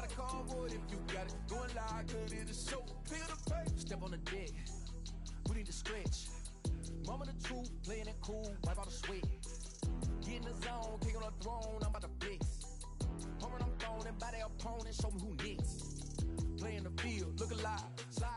Gotta call it if you got it. Going live, good it is so. Feel the pain. Step on the deck. We need to stretch. Mama the truth, playing it cool, wipe out the sweat. Get in the zone, take on the throne, I'm about to blitz. Pumping, I'm throwing and by their opponent, show me who next. Play in the field, look alive, slide,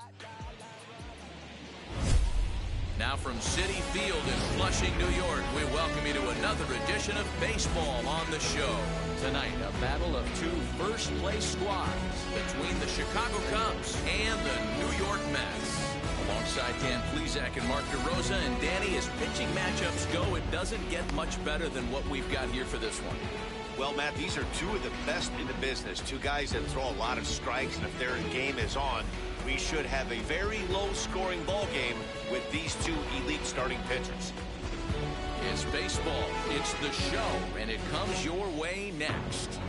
Now from Citi Field in Flushing, New York, we welcome you to another edition of Baseball on the Show. Tonight, a battle of two first-place squads between the Chicago Cubs and the New York Mets. Alongside Dan Plesac and Mark DeRosa, and Danny, as pitching matchups go, it doesn't get much better than what we've got here for this one. Well, Matt, these are two of the best in the business. Two guys that throw a lot of strikes, and if their game is on, we should have a very low-scoring ball game with these two elite starting pitchers. It's baseball. It's the show, and it comes your way next.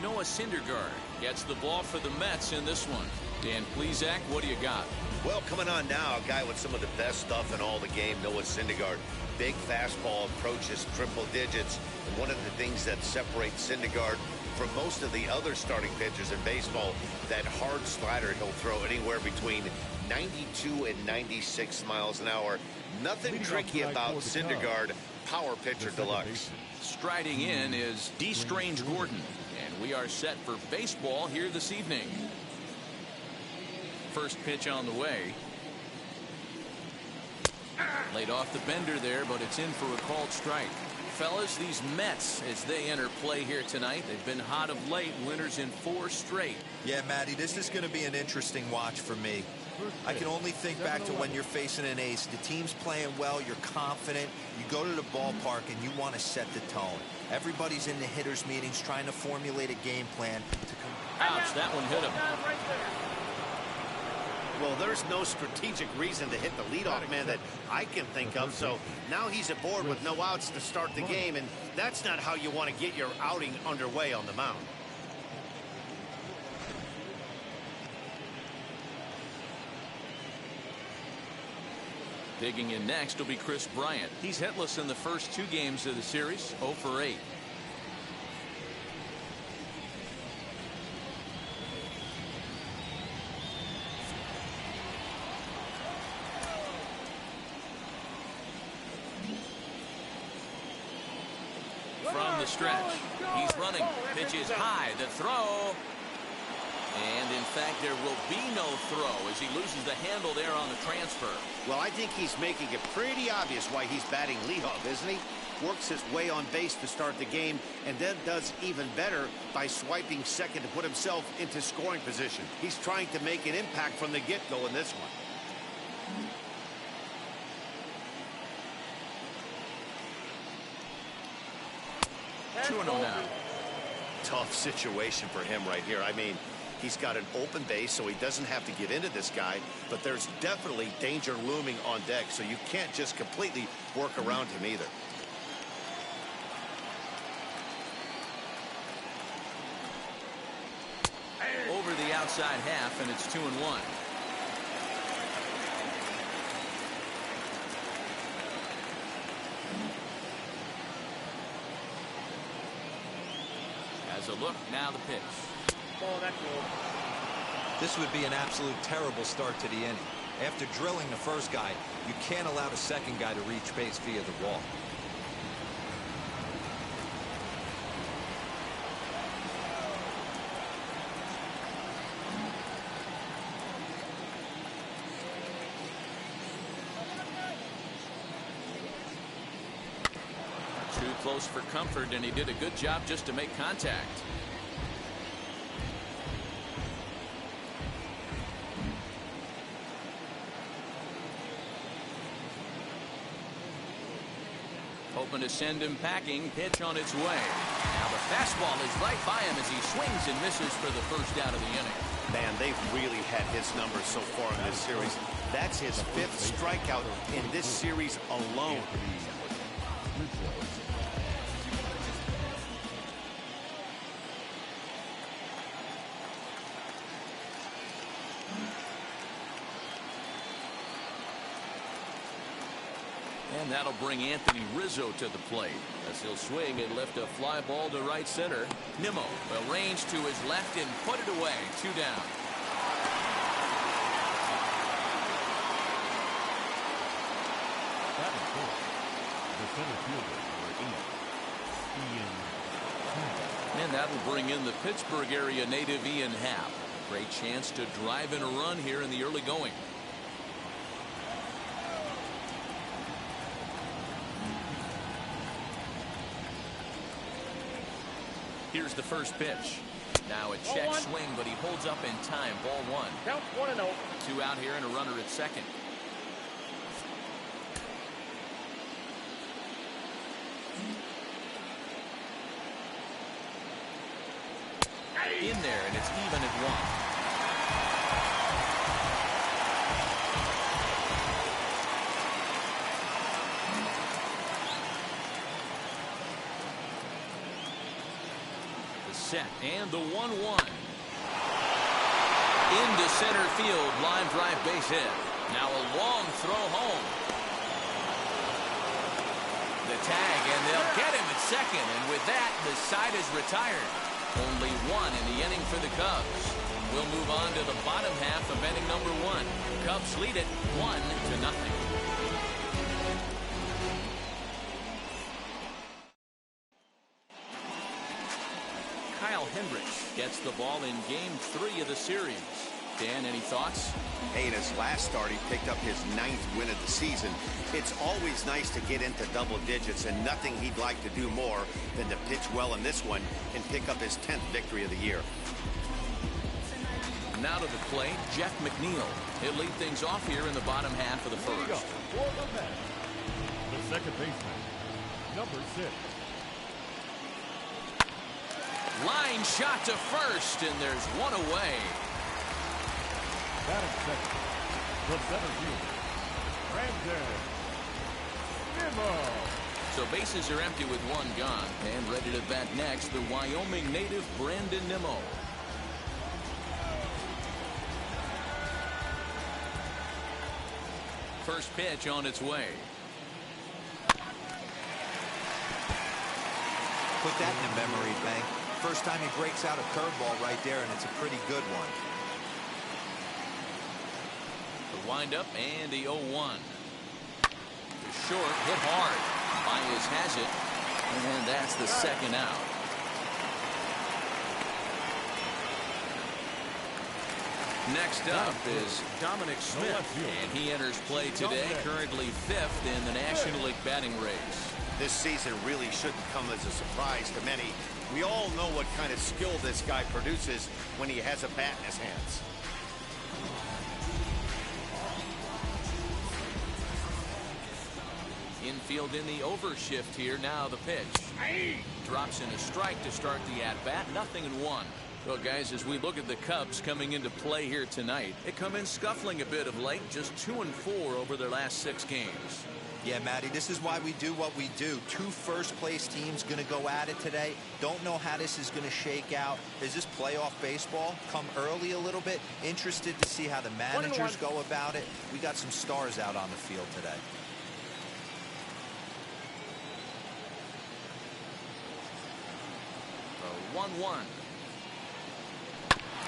Noah Syndergaard gets the ball for the Mets in this one. Dan Plesac, what do you got? Well, coming on now, a guy with some of the best stuff in all the game, Noah Syndergaard. Big fastball, approaches triple digits. And one of the things that separates Syndergaard from most of the other starting pitchers in baseball, that hard slider he'll throw anywhere between 92 and 96 miles an hour. Nothing tricky about Syndergaard, power pitcher deluxe. Striding in is D. Strange Gordon, and we are set for baseball here this evening. First pitch on the way. Laid off the bender there, but it's in for a called strike. Fellas, these Mets, as they enter play here tonight, they've been hot of late, winners in 4 straight. Yeah, Matty, this is going to be an interesting watch for me. I can only think back to when you're facing an ace. The team's playing well, you're confident, you go to the ballpark and you want to set the tone. Everybody's in the hitters' meetings trying to formulate a game plan to come. Ouch, that one hit him. Well, there's no strategic reason to hit the leadoff man that I can think of, so now he's aboard with no outs to start the game, and that's not how you want to get your outing underway on the mound. Digging in next will be Chris Bryant. He's hitless in the first 2 games of the series, 0 for 8. From the stretch, he's running, pitches high, the throw, and in fact there will be no throw as he loses the handle there on the transfer. Well, I think he's making it pretty obvious why he's batting leadoff, isn't he? Works his way on base to start the game, and then does even better by swiping second to put himself into scoring position. He's trying to make an impact from the get-go in this one. Now. Tough situation for him right here. I mean, he's got an open base, so he doesn't have to get into this guy, but there's definitely danger looming on deck, so you can't just completely work around him either. Over the outside half, and it's 2-1. As a look, now the pitch. This would be an absolute terrible start to the inning. After drilling the first guy, you can't allow the second guy to reach base via the wall. Too close for comfort, and he did a good job just to make contact. Hoping to send him packing. Pitch on its way. Now the fastball is right by him as he swings and misses for the first out of the inning. Man, they've really had his numbers so far in this series. That's his 5th strikeout in this series alone. And And that'll bring Anthony Rizzo to the plate as he'll swing and lift a fly ball to right center. Nimmo will range to his left and put it away. 2 down. Batting fourth, the center fielder for Ian. And that'll bring in the Pittsburgh area native Ian Happ. Great chance to drive in a run here in the early going. Here's the first pitch. Now a check swing, but he holds up in time. Ball 1. Count 1-0. 2 out here and a runner at second. In there, and it's even at 1. Set and the 1-1 into center field. Line drive base hit. Now a long throw home. The tag, and they'll get him at second, and with that the side is retired. Only 1 in the inning for the Cubs. We'll move on to the bottom half of inning number 1. Cubs lead it 1-0. Hendricks gets the ball in game 3 of the series. Dan, any thoughts? Hey, in his last start, he picked up his 9th win of the season. It's always nice to get into double digits, and nothing he'd like to do more than to pitch well in this one and pick up his 10th victory of the year. Now to the plate, Jeff McNeil. He'll lead things off here in the bottom half of the first. For the Mets, the second baseman, number 6. Line shot to first, and there's 1 away. Batting second, the center fielder, Brandon Nimmo. So bases are empty with 1 gone, and ready to bat next, the Wyoming native Brandon Nimmo. First pitch on its way. Put that in the memory bank. First time he breaks out a curveball right there, and it's a pretty good one. The windup and the 0-1. The short hit hard. Baez has it, and that's the second out. Next up is Dominic Smith, and he enters play today, currently 5th in the National League batting race. This season really shouldn't come as a surprise to many. We all know what kind of skill this guy produces when he has a bat in his hands. Infield in the overshift here. Now the pitch. Drops in a strike to start the at-bat. 0-1. Well, guys, as we look at the Cubs coming into play here tonight, they come in scuffling a bit of late, just 2-4 over their last 6 games. Yeah, Matty, this is why we do what we do. 2 first-place teams going to go at it today. Don't know how this is going to shake out. Is this playoff baseball? Come early a little bit. Interested to see how the managers go about it. We got some stars out on the field today. The 1-1.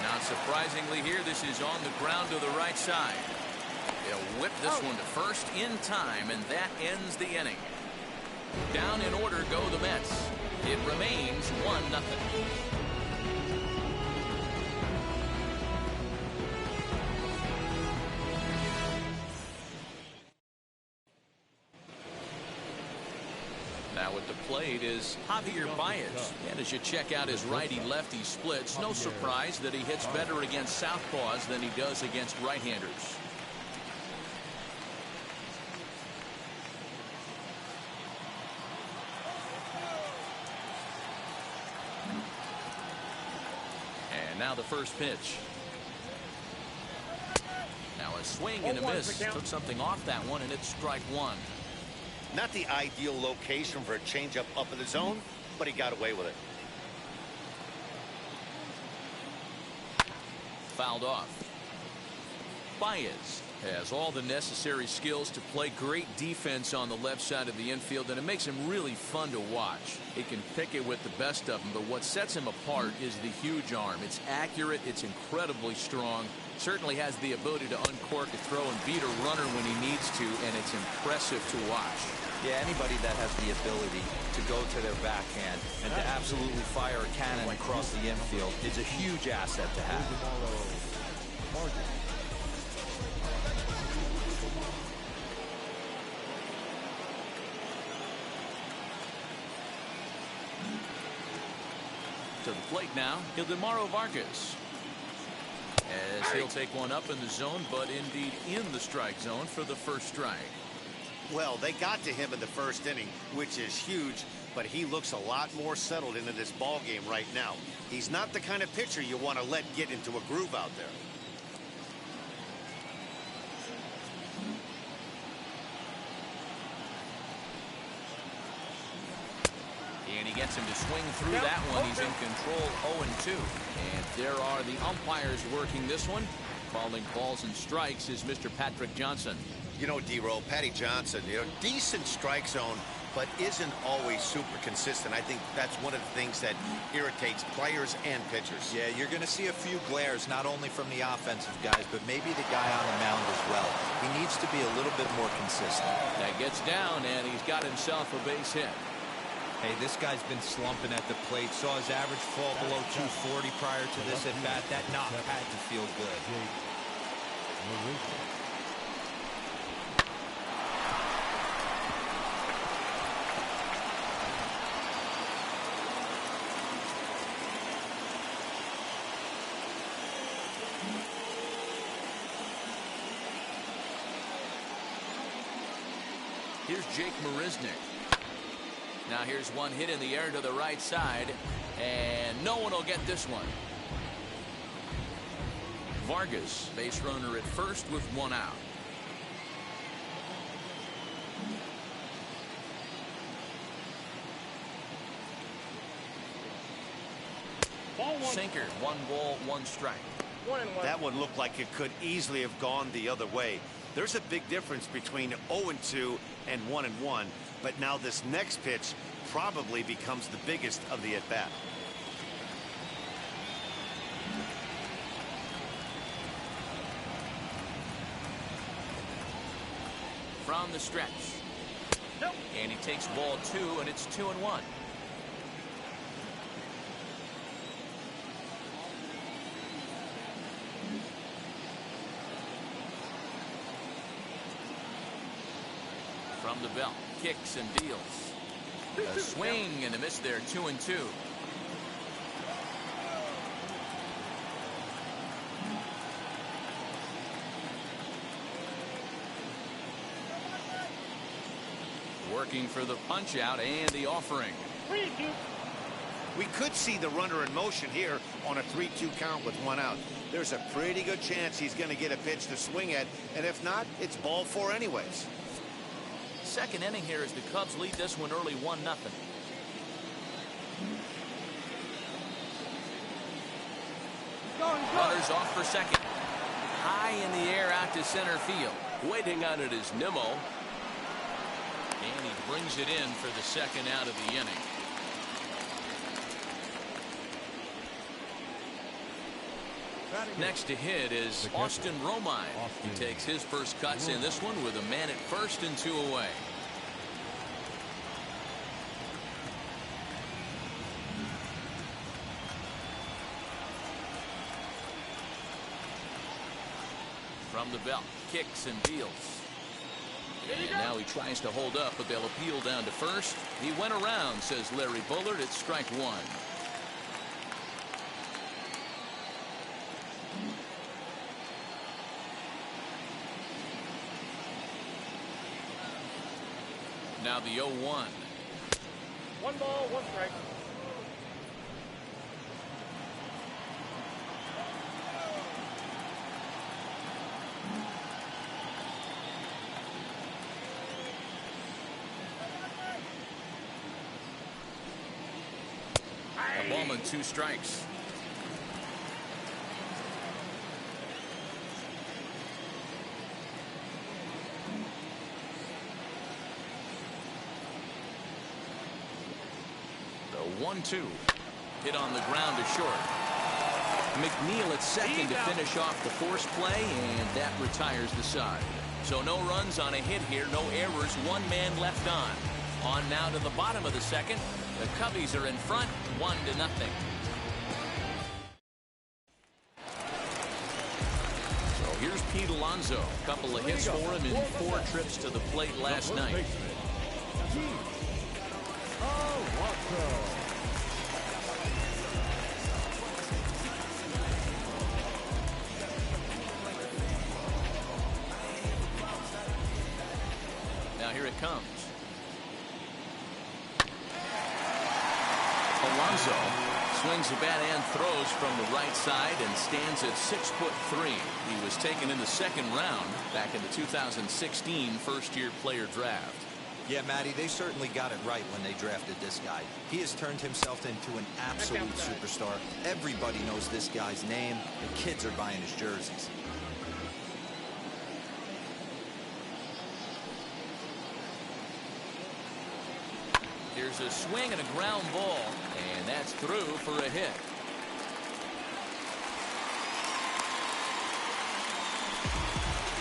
Not surprisingly here, this is on the ground to the right side. They'll whip this one to first in time, and that ends the inning. Down in order go the Mets. It remains 1-0. Now at the plate is Javier Baez. And as you check out his righty-lefty splits, no surprise that he hits better against southpaws than he does against right-handers. And now the first pitch. Now a swing and a miss. Took something off that one, and it's strike 1. Not the ideal location for a changeup up in the zone, but he got away with it. Fouled off. Baez Has all the necessary skills to play great defense on the left side of the infield, and it makes him really fun to watch. He can pick it with the best of them, but what sets him apart is the huge arm. It's accurate, it's incredibly strong, certainly has the ability to uncork a throw and beat a runner when he needs to, and it's impressive to watch. Yeah, anybody that has the ability to go to their backhand and to absolutely fire a cannon across the infield is a huge asset to have. To the plate now, Ildemaro Vargas. As he'll take one up in the zone, but indeed in the strike zone for the first strike. Well, they got to him in the first inning, which is huge, but he looks a lot more settled into this ball game right now. He's not the kind of pitcher you want to let get into a groove out there. And he gets him to swing through that one. He's in control, 0-2. And there are the umpires working this one. Calling balls and strikes is Mr. Patrick Johnson. You know, D-Roll, Patty Johnson, decent strike zone, but isn't always super consistent. I think that's one of the things that irritates players and pitchers. Yeah, you're going to see a few glares, not only from the offensive guys, but maybe the guy on the mound as well. He needs to be a little bit more consistent. That gets down, and he's got himself a base hit. Hey, this guy's been slumping at the plate. Saw his average fall below 240 prior to this at bat. That knock had to feel good. Here's Jake Marisnick. Now here's one hit in the air to the right side, and no one will get this one. Vargas, base runner at first with one out. Sinker, 1 ball, 1 strike. 1-1. That one looked like it could easily have gone the other way. There's a big difference between 0-2 and 1-1, but now this next pitch probably becomes the biggest of the at-bat. From the stretch. Nope. And he takes ball 2, and it's 2-1. From the belt, kicks and deals. A swing and a miss there, 2-2. Working for the punch out and the offering. 3-2. We could see the runner in motion here on a 3-2 count with 1 out. There's a pretty good chance he's going to get a pitch to swing at, and if not, it's ball 4 anyways. Second inning here as the Cubs lead this one early 1-0. Runners off for second. High in the air out to center field. Waiting on it is Nimmo. And he brings it in for the second out of the inning. Next to hit is Austin Romine. He takes his first cuts in this one with a man at first and 2 away. From the belt, kicks and deals. And now he tries to hold up, but they'll appeal down to first. He went around, says Larry Bullard. It's strike 1. Now the 0-1. 1 ball, 1 strike. A ball and 2 strikes. 1-2. Hit on the ground to short. McNeil at second to finish off the force play, and that retires the side. So no runs on a hit here, no errors, one man left on. On now to the bottom of the second. The Cubbies are in front, 1-0. So here's Pete Alonso. A couple of hits for him in 4 trips to the plate last night. Now here it comes. Alonso swings the bat and throws from the right side and stands at 6'3". He was taken in the second round back in the 2016 first-year player draft. Yeah, Matty, they certainly got it right when they drafted this guy. He has turned himself into an absolute superstar. Everybody knows this guy's name. The kids are buying his jerseys. Here's a swing and a ground ball, and that's through for a hit.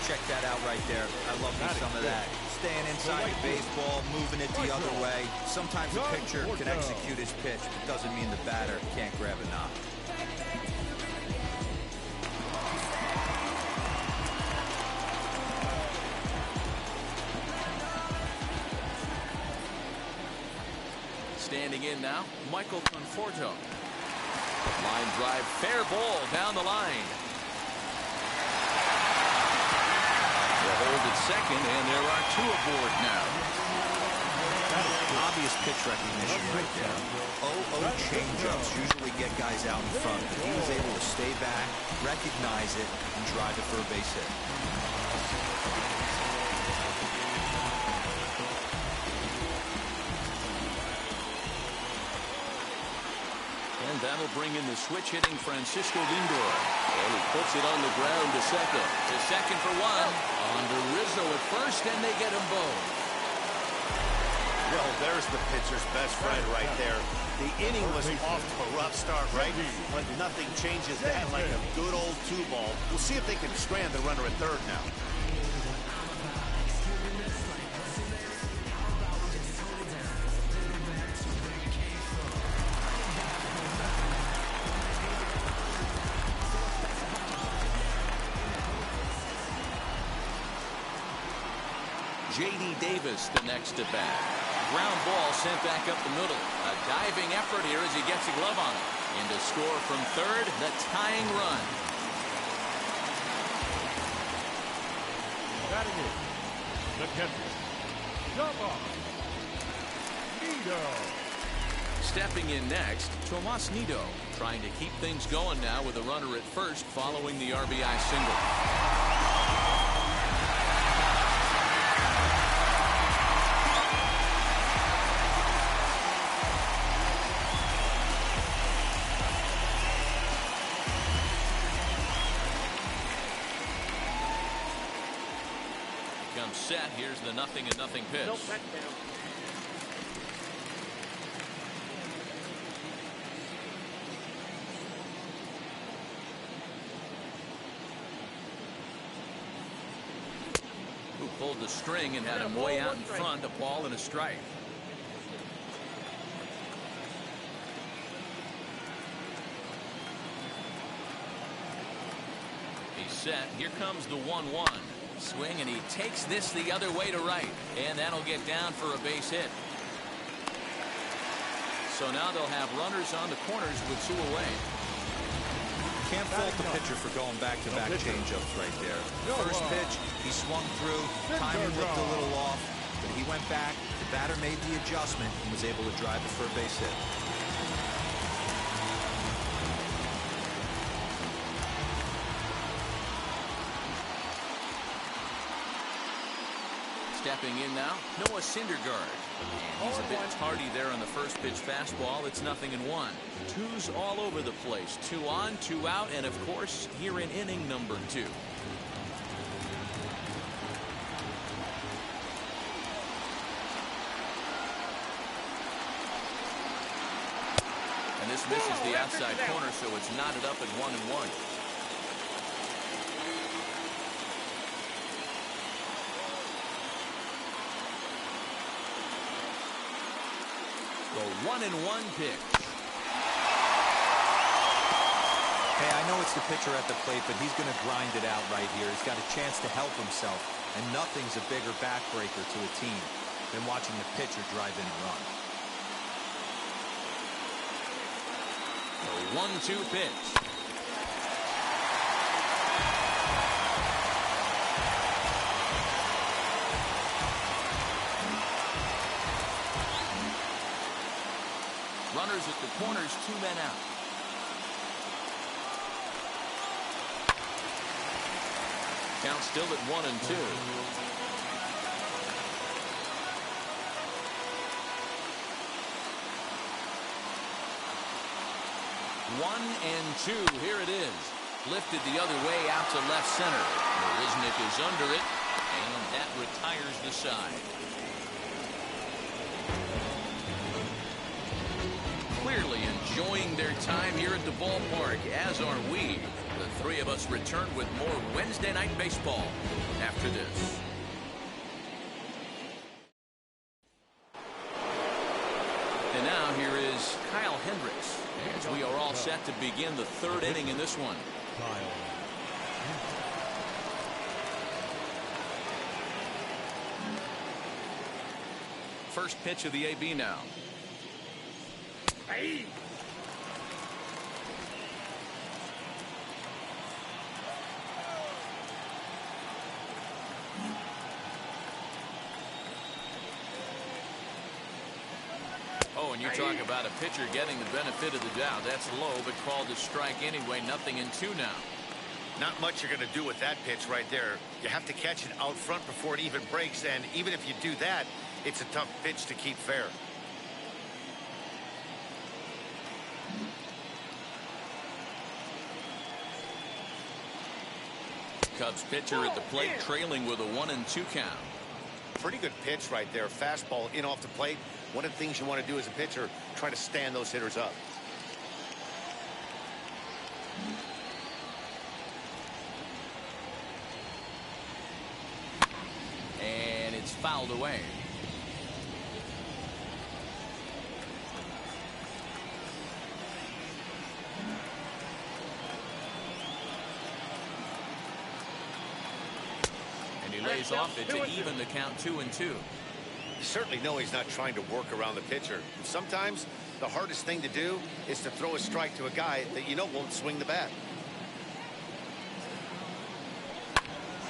Check that out right there. I love me some of that. Staying inside the baseball, moving it the other way. Sometimes the pitcher can execute his pitch, but doesn't mean the batter can't grab a knock. Standing in now, Michael Conforto. Line drive, fair ball down the line. They'll hold at second, and there are 2 aboard now. Obvious pitch recognition right there. 0-0 changeups usually get guys out in front, but he was able to stay back, recognize it, and drive it for a base hit. And that'll bring in the switch-hitting Francisco Lindor. And he puts it on the ground to second. To second for 1. On to Rizzo at first, and they get them both. Well, there's the pitcher's best friend right there. The inning was off to a rough start, right? But nothing changes that like a good old 2-ball. We'll see if they can strand the runner at third now. J.D. Davis the next to bat. Ground ball sent back up the middle. A diving effort here as he gets a glove on it. And to score from third, the tying run. Batting in, the catcher, Nido. Stepping in next, Tomas Nido, trying to keep things going now with a runner at first following the RBI single. Comes set. Here's the 0-0 pitch. Nope, that's down. Who pulled the string and had him way out in front, a ball and a strike. He's set. Here comes the 1-1. Swing, and he takes this the other way to right, and that'll get down for a base hit. So now they'll have runners on the corners with 2 away. Can't fault the pitcher for going back-to-back changeups right there. First pitch, he swung through, timing looked a little off, but he went back, the batter made the adjustment, and was able to drive it for a base hit. Stepping in now, Noah Syndergaard. And he's a bit tardy there on the first pitch fastball. It's 0-1. 2s all over the place. 2 on, 2 out, and of course, here in inning number 2. this misses the outside corner, so it's knotted up at 1-1. The 1-1 pitch. Hey, I know it's the pitcher at the plate, but he's going to grind it out right here. He's got a chance to help himself, and nothing's a bigger backbreaker to a team than watching the pitcher drive in a run. The 1-2 pitch. Runners at the corners, 2 men out. Count still at 1-2. 1-2. Here it is. Lifted the other way out to left center. Marisnik is under it, and that retires the side. Clearly enjoying their time here at the ballpark, as are we. The three of us return with more Wednesday Night Baseball after this. And now here is Kyle Hendricks, as we are all set to begin the 3rd inning in this one. First pitch of the AB now. Hey. Oh, and you talk about a pitcher getting the benefit of the doubt. That's low, but called a strike anyway. 0-2 now. Not much you're going to do with that pitch right there. You have to catch it out front before it even breaks, and even if you do that, it's a tough pitch to keep fair. Cubs pitcher at the plate, trailing with a 1-2 count. Pretty good pitch right there. Fastball in off the plate. One of the things you want to do as a pitcher, try to stand those hitters up. And it's fouled away. And he lays off it to even the count 2-2. You certainly know he's not trying to work around the pitcher. And sometimes the hardest thing to do is to throw a strike to a guy that you know won't swing the bat.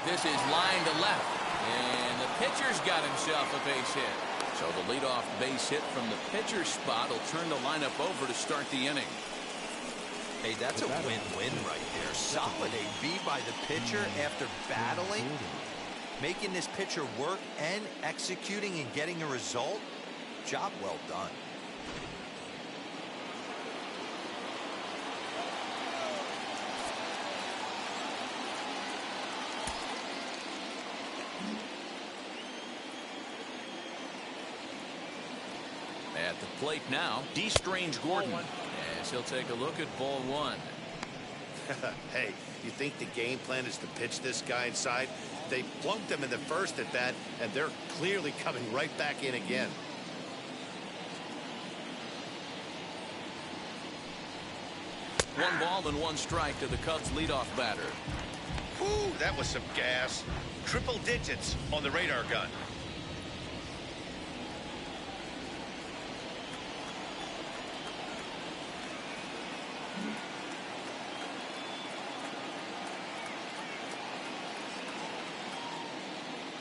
This is line to left, and the pitcher's got himself a base hit. So the leadoff base hit from the pitcher's spot will turn the lineup over to start the inning. Hey, that's a win-win right there. Solid AB by the pitcher after battling, making this pitcher work and executing and getting a result. Job well done. At the plate now, D. Strange Gordon, as he'll take a look at ball 1. Hey, you think the game plan is to pitch this guy inside? They plunked him in the first at bat, and they're clearly coming right back in again. One ball and one strike to the Cubs leadoff batter. Whew, that was some gas. Triple digits on the radar gun.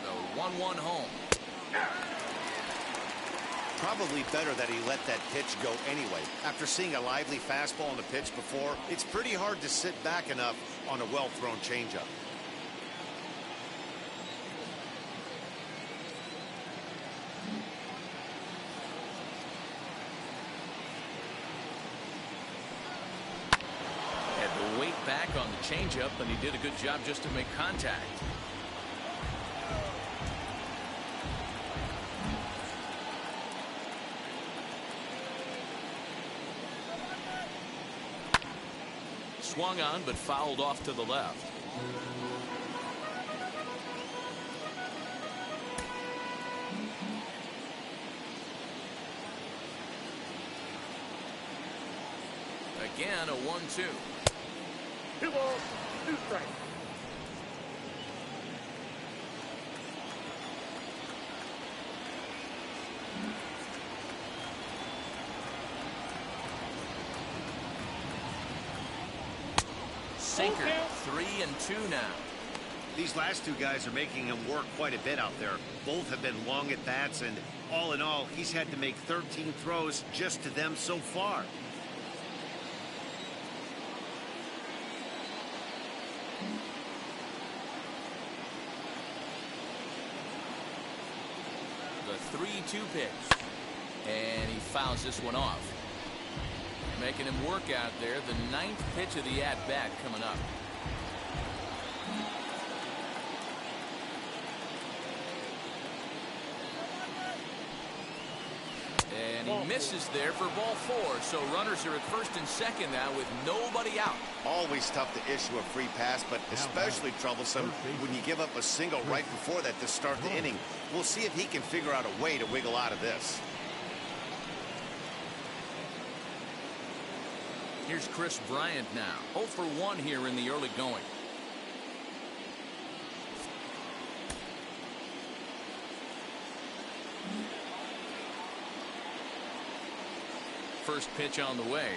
The 1-1 home. Probably better that he let that pitch go anyway. After seeing a lively fastball on the pitch before, it's pretty hard to sit back enough on a well-thrown changeup. Had to wait back on the changeup, and he did a good job just to make contact. swung on but fouled off to the left. Again, a 1-2. 2 balls, 2 strikes. Sinker, 3-2 now. These last two guys are making him work quite a bit out there. Both have been long at bats, and all in all, he's had to make 13 throws just to them so far. The 3-2 pitch. And he fouls this one off. Making him work out there. The 9th pitch of the at-bat coming up. And he misses there for ball 4. So runners are at first and second now with nobody out. Always tough to issue a free pass, but especially troublesome when you give up a single right before that to start the inning. We'll see if he can figure out a way to wiggle out of this. Here's Chris Bryant now. 0 for 1 here in the early going. First pitch on the way.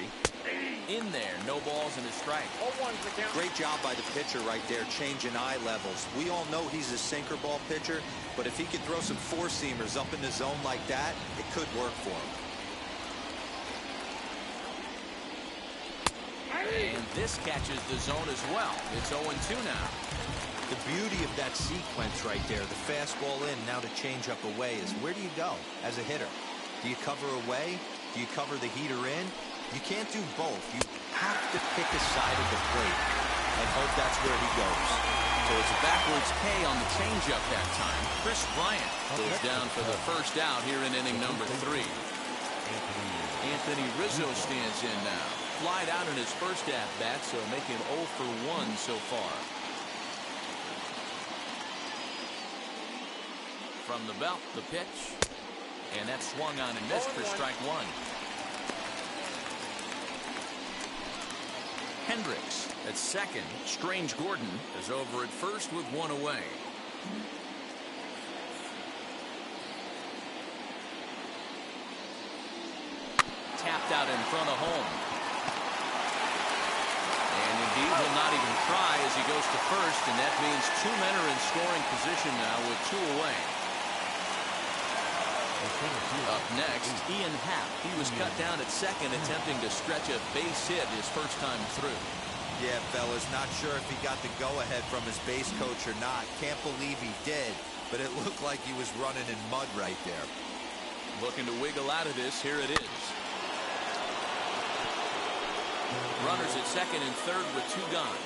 In there. No balls and a strike. 0-1's the count. Great job by the pitcher right there, changing eye levels. We all know he's a sinker ball pitcher, but if he could throw some four-seamers up in the zone like that, it could work for him. And this catches the zone as well. It's 0-2 now. The beauty of that sequence right there, the fastball in, now the changeup away, is where do you go as a hitter? Do you cover away? Do you cover the heater in? You can't do both. You have to pick a side of the plate and hope that's where he goes. So it's a backwards K on the changeup that time. Chris Bryant goes down for the first out here in inning number 3. Anthony Rizzo stands in now. Flied out in his first at-bat, so making 0 for 1 so far. From the belt, the pitch. And that swung on and missed for strike 1. Hendricks at second. Strange Gordon is over at first with 1 away. Tapped out in front of home. And indeed will not even try as he goes to first, and that means 2 men are in scoring position now with 2 away. Up next, Ian Happ. He was cut down at second, attempting to stretch a base hit his first time through. Yeah, fellas, not sure if he got the go-ahead from his base coach or not. Can't believe he did, but it looked like he was running in mud right there. Looking to wiggle out of this. Here it is. Runners at second and third with 2 gone.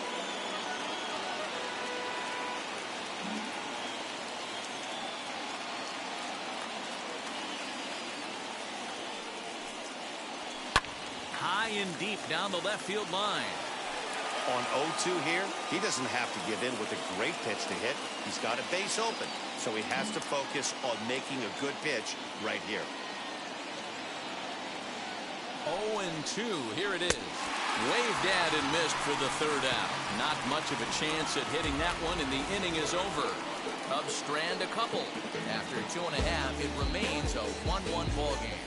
High and deep down the left field line. On 0-2 here, he doesn't have to give in with a great pitch to hit. He's got a base open, so he has to focus on making a good pitch right here. 0-2. Here it is. Waved at and missed for the third out. Not much of a chance at hitting that one, and the inning is over. Cubs strand a couple. After 2.5, it remains a 1-1 ball game.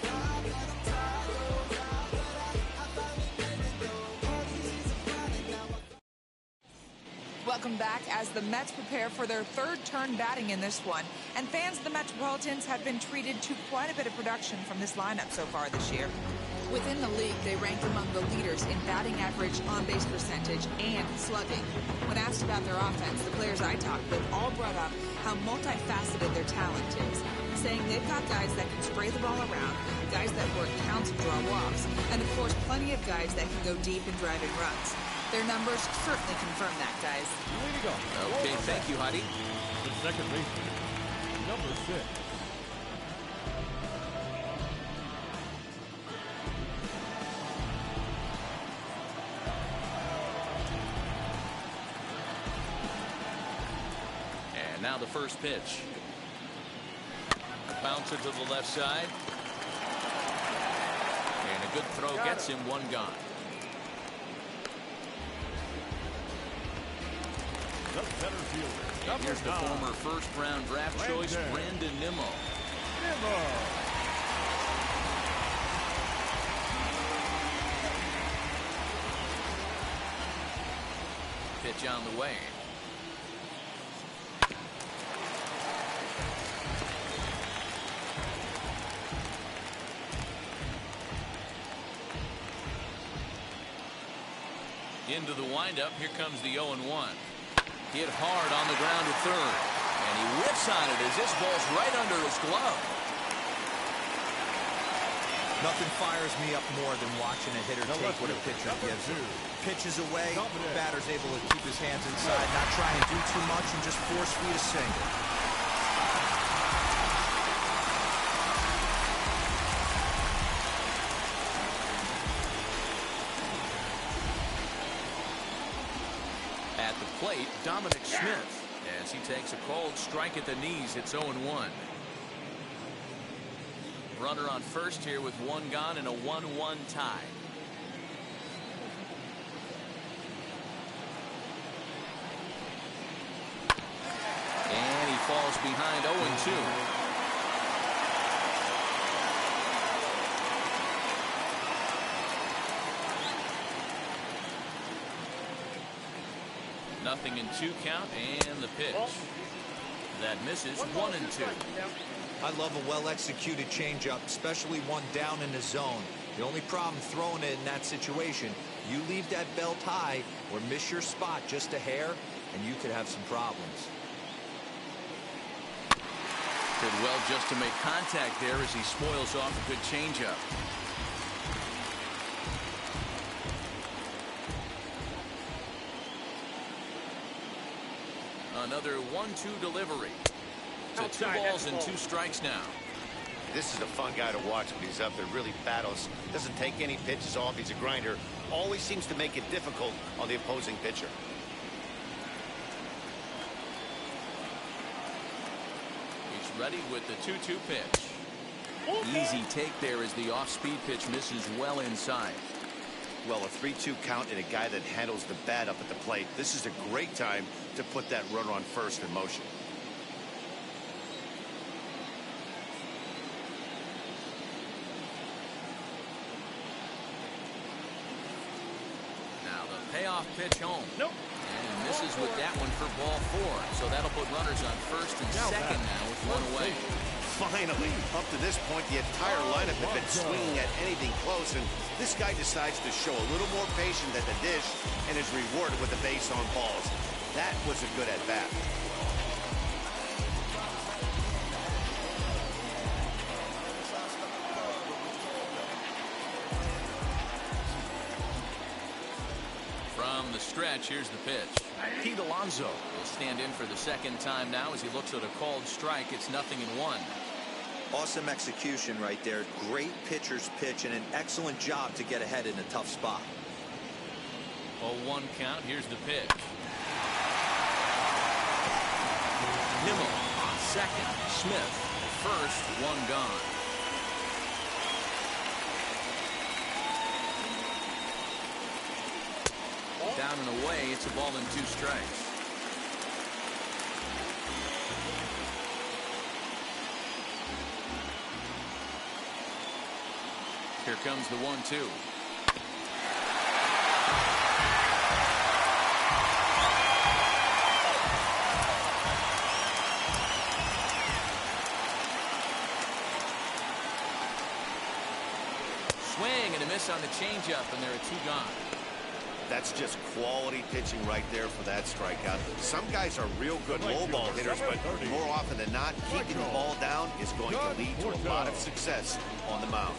Welcome back as the Mets prepare for their 3rd turn batting in this one. And fans of the Metropolitans have been treated to quite a bit of production from this lineup so far this year. Within the league, they rank among the leaders in batting average, on-base percentage, and slugging. When asked about their offense, the players I talked with all brought up how multifaceted their talent is, saying they've got guys that can spray the ball around, guys that work counts and draw walks, and of course plenty of guys that can go deep in driving runs. Their numbers certainly confirm that, guys. Way to go. Okay, thank you, Heidi. The second baseman, number 6. Now the first pitch. Bouncer to the left side. And a good throw gets him one gone. The center fielder. And here's the former first-round draft choice, Brandon Nimmo. Pitch on the way. Into the windup. Here comes the 0-1. Hit hard on the ground to third. And he whips on it as this ball's right under his glove. Nothing fires me up more than watching a hitter take what a pitcher gives him. Pitches away, batter's able to keep his hands inside, not try and do too much, and just force feed a single. At the plate, Dominic Smith, as he takes a cold strike at the knees. It's 0-1. Runner on first here with one gone and a 1-1 tie. And he falls behind 0-2. Nothing in 2 count, and the pitch. That misses 1-2. I love a well-executed changeup, especially one down in the zone. The only problem throwing it in that situation, you leave that belt high or miss your spot just a hair, and you could have some problems. Did well just to make contact there as he spoils off a good changeup. Another 1-2 delivery. So 2 balls and 2 strikes now. This is a fun guy to watch when he's up there. Really battles. Doesn't take any pitches off. He's a grinder. Always seems to make it difficult on the opposing pitcher. He's ready with the 2-2 pitch. Easy take there as the off-speed pitch misses well inside. Well, a 3-2 count and a guy that handles the bat up at the plate. This is a great time to put that runner on first in motion. Now the payoff pitch home. Nope. And misses with that one for ball 4. So that'll put runners on first and second now with one away. Finally, up to this point, the entire lineup had been swinging at anything close, and this guy decides to show a little more patience at the dish and is rewarded with a base on balls. That was a good at-bat. From the stretch, here's the pitch. Pete Alonso will stand in for the second time now as he looks at a called strike. It's 0-1. Awesome execution right there. Great pitcher's pitch and an excellent job to get ahead in a tough spot. 0-1 count. Here's the pitch. Nimmo on second. Smith first. One gone. Down and away. It's a ball and 2 strikes. Here comes the 1-2. Swing and a miss on the changeup, and there are 2 gone. That's just quality pitching right there for that strikeout. Some guys are real good low ball hitters, but more often than not, keeping the ball down is going to lead to a lot of success on the mound.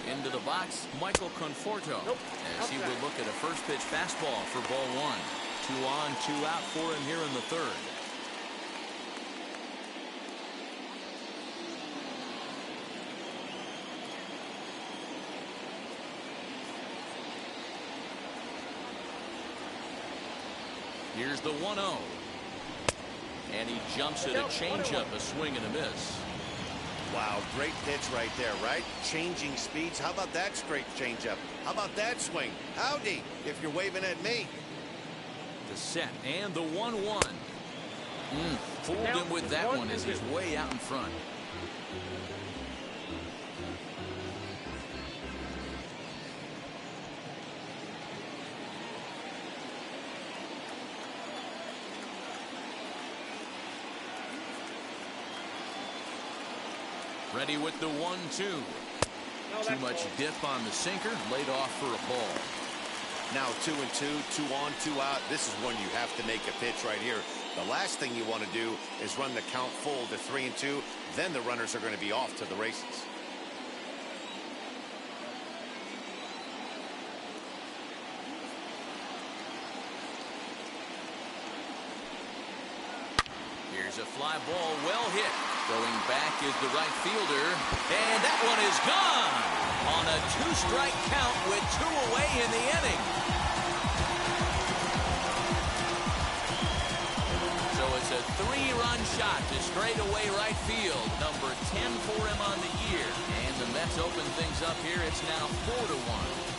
Into the box, Michael Conforto, as he will look at a first pitch fastball for ball 1. 2 on, 2 out for him here in the third. Here's the 1-0. And he jumps at a changeup, a swing and a miss. Wow, great pitch right there, right? Changing speeds. How about that straight changeup? How about that swing? Howdy, if you're waving at me. The set and the 1-1. Fooled him with that one as he's way out in front. Ready with the 1-2. Too much dip on the sinker, laid off for a ball. Now 2-2, 2 on, 2 out. This is when you have to make a pitch right here. The last thing you want to do is run the count full to 3-2. Then the runners are going to be off to the races. Here's a fly ball, well hit. Throwing back is the right fielder, and that one is gone on a 2-strike count with 2 away in the inning. So it's a 3-run shot to straightaway right field, number 10 for him on the year. And the Mets open things up here. It's now 4-1.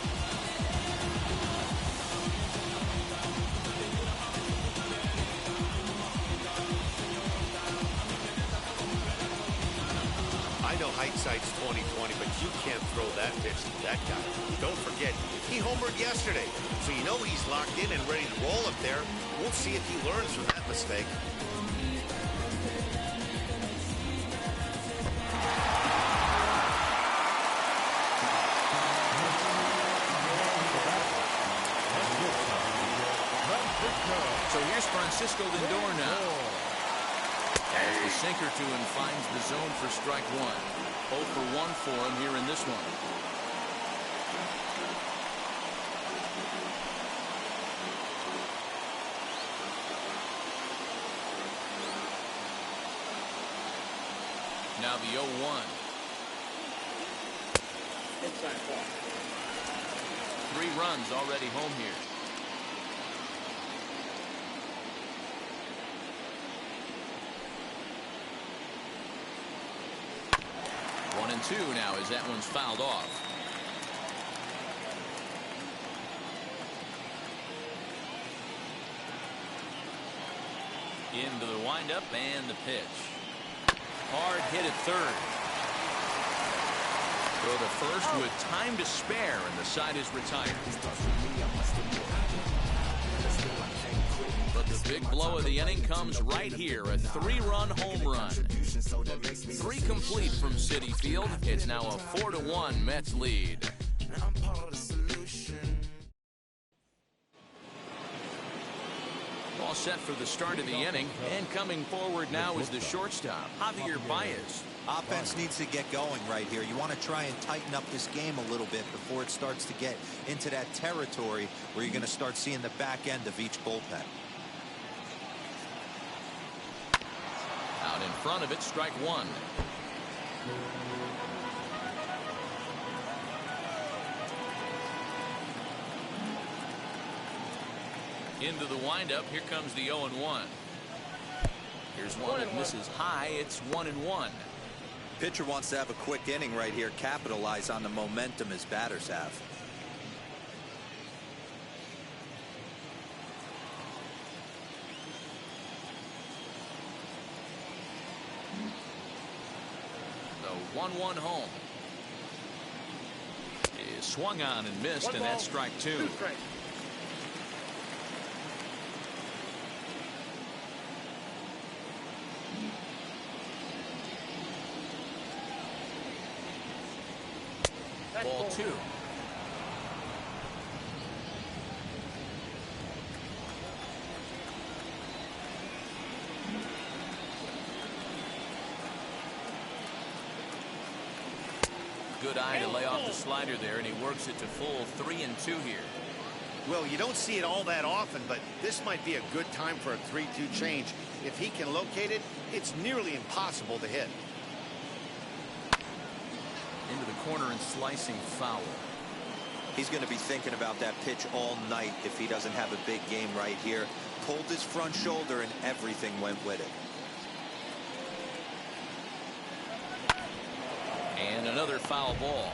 Hindsight's 20/20, but you can't throw that pitch to that guy. Don't forget, he homered yesterday, so you know he's locked in and ready to roll up there. We'll see if he learns from that mistake. So here's Francisco Lindor now. As the sinker to him finds the zone for strike 1. 0 for 1 for him here in this one. Now the 0-1. Inside ball. 3 runs already home here. One and 2 now as that one's fouled off. Into the windup and the pitch. Hard hit at third. Throw to first with time to spare, and the side is retired. But the big blow of the inning comes right here, a 3-run home run. 3 complete from Citi Field. It's now a 4-1 Mets lead. All set for the start of the inning, and coming forward now is the shortstop, Javier Baez. Offense needs to get going right here. You want to try and tighten up this game a little bit before it starts to get into that territory where you're going to start seeing the back end of each bullpen. Out in front of it, strike 1. Into the windup, here comes the 0-1. Here's one that misses high, it's 1-1. Pitcher wants to have a quick inning right here, capitalize on the momentum his batters have. The 1-1 home. He swung on and missed, and that's strike 2. Ball 2. Good eye to lay off the slider there, and he works it to full 3-2 here. Well, you don't see it all that often, but this might be a good time for a 3-2 change. If he can locate it, it's nearly impossible to hit. Into the corner and slicing foul. He's going to be thinking about that pitch all night if he doesn't have a big game right here. Pulled his front shoulder and everything went with it. And another foul ball.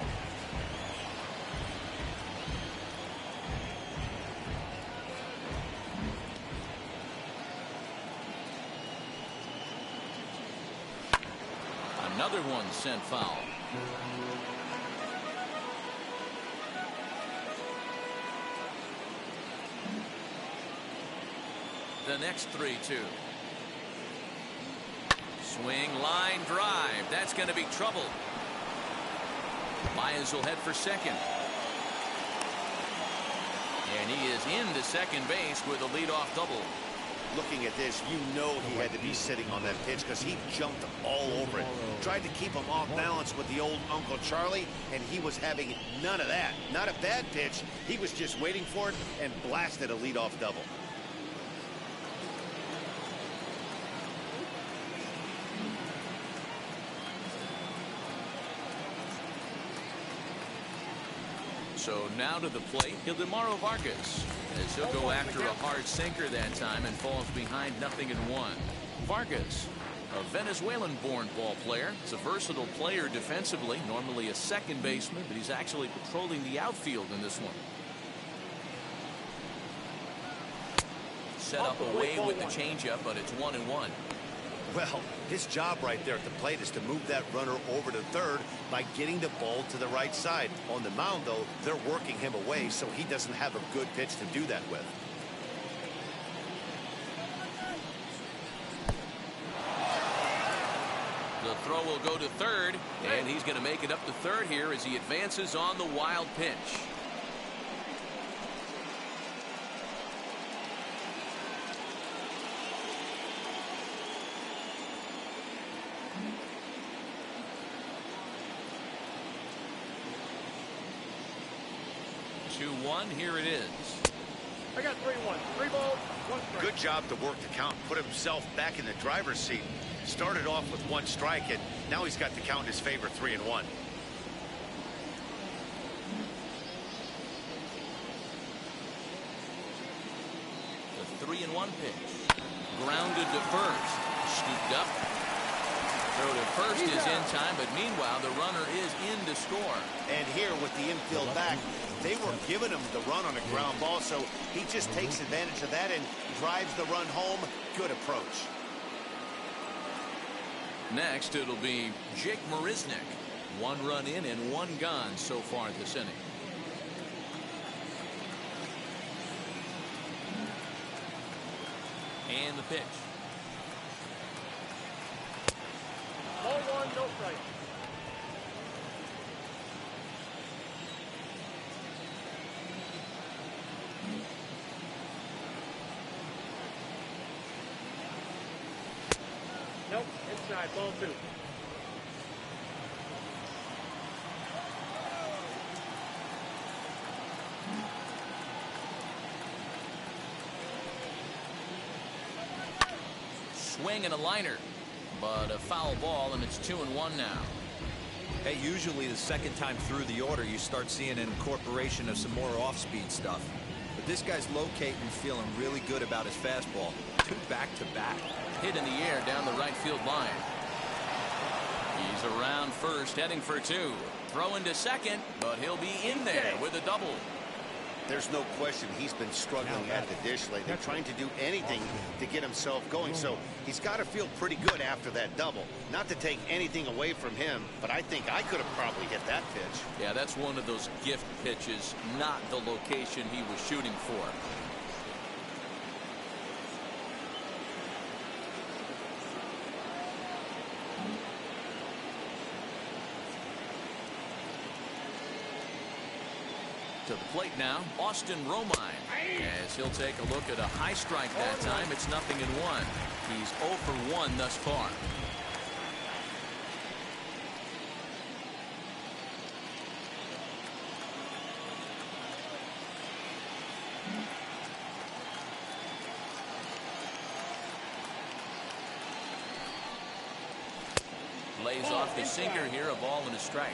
Another one sent foul. The next 3-2. Swing, line, drive. That's going to be trouble. Myers will head for second. And he is into second base with a leadoff double. Looking at this, you know he had to be sitting on that pitch because he jumped all over it. Tried to keep him off balance with the old Uncle Charlie, and he was having none of that. Not a bad pitch. He was just waiting for it and blasted a leadoff double. So now to the plate, Ildemaro Vargas, as he'll go after a hard sinker that time and falls behind 0-1. Vargas, a Venezuelan-born ball player. He's a versatile player defensively, normally a second baseman, but he's actually patrolling the outfield in this one. Set up away with the changeup, but it's 1-1. Well, his job right there at the plate is to move that runner over to third by getting the ball to the right side. On the mound, though, they're working him away, so he doesn't have a good pitch to do that with. The throw will go to third, and he's going to make it up to third here as he advances on the wild pitch. Here it is. I got 3-1. 3 balls, 1 strike. Good job to work the count, put himself back in the driver's seat. Started off with 1 strike, and now he's got the count in his favor, 3-1. The 3-1 pitch. Grounded to first. Scooped up. Throw to first is in time, but meanwhile the runner is in to score. And here with the infield back, they were giving him the run on a ground ball, so he just takes advantage of that and drives the run home. Good approach. Next it'll be Jake Marisnick. 1 run in and 1 gone so far this inning. And the pitch. Ball 1, no strike. Nope, inside, ball 2. Swing and a liner, but a foul ball, and it's 2-1 now. Hey, usually the second time through the order you start seeing an incorporation of some more off-speed stuff. But this guy's locating, feeling really good about his fastball. 2 back-to-back. Hit in the air down the right field line. He's around first, heading for 2. Throw into second, but he'll be in there with a double. There's no question he's been struggling at the dish lately, trying to do anything to get himself going. So he's got to feel pretty good after that double. Not to take anything away from him, but I think I could have probably hit that pitch. Yeah, that's one of those gift pitches, not the location he was shooting for. To the plate now, Austin Romine, as he'll take a look at a high strike that time. It's 0-1. He's 0 for 1 thus far. Lays off the sinker here, a ball and a strike.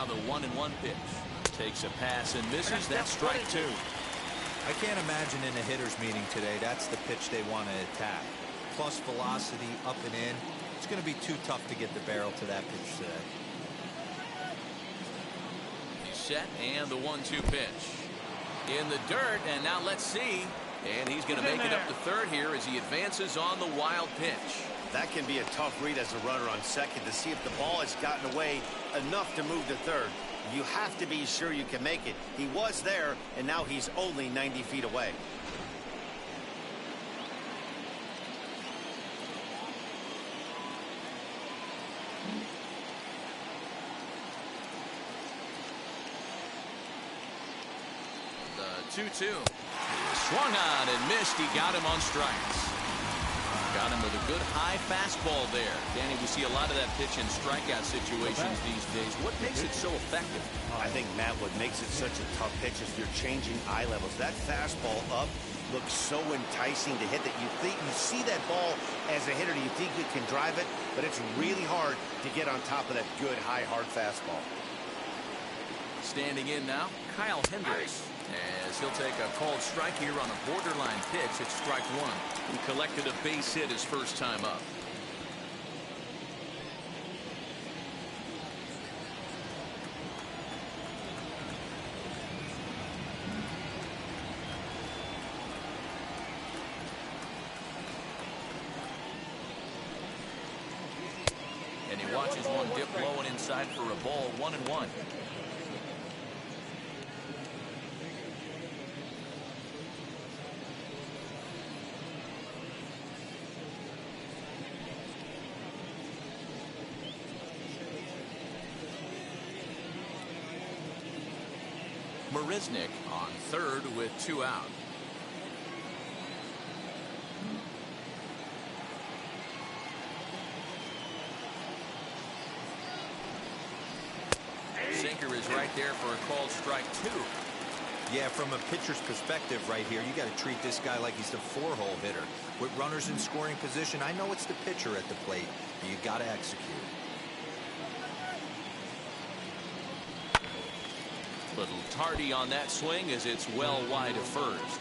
Now the 1-1 pitch. Takes a pass and misses. That's strike 2. I can't imagine in a hitter's meeting today that's the pitch they want to attack. Plus velocity, up and in. It's going to be too tough to get the barrel to that pitch today. He's set, and the 1-2 pitch. In the dirt, and now let's see. And he's going to make it up to third here as he advances on the wild pitch. That can be a tough read as a runner on second to see if the ball has gotten away enough to move to third. You have to be sure you can make it. He was there, and now he's only 90 feet away. The 2-2. Swung on and missed. He got him on strikes. Got him with a good high fastball there. Danny, we see a lot of that pitch in strikeout situations these days. What makes it so effective? I think, Matt, what makes it such a tough pitch is you're changing eye levels. That fastball up looks so enticing to hit that you see that ball as a hitter. You think you can drive it, but it's really hard to get on top of that good, high, hard fastball. Standing in now, Kyle Hendricks. As he'll take a called strike here on a borderline pitch. It's strike 1. He collected a base hit his first time up. And he watches one dip low and inside for a ball. 1-1. Marisnick on third with 2 out. Sinker is right there for a called strike 2. Yeah, from a pitcher's perspective right here, you got to treat this guy like he's the 4-hole hitter. With runners in scoring position, I know it's the pitcher at the plate, but you got to execute. Little tardy on that swing as it's well wide of first.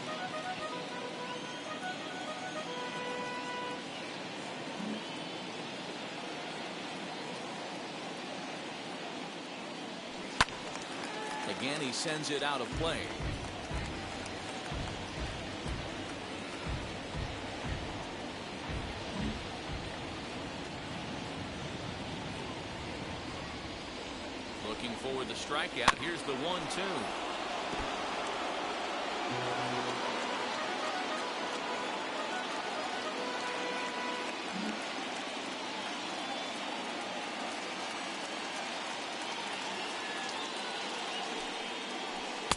Again, he sends it out of play. Looking for the strikeout. Here's the 1-2.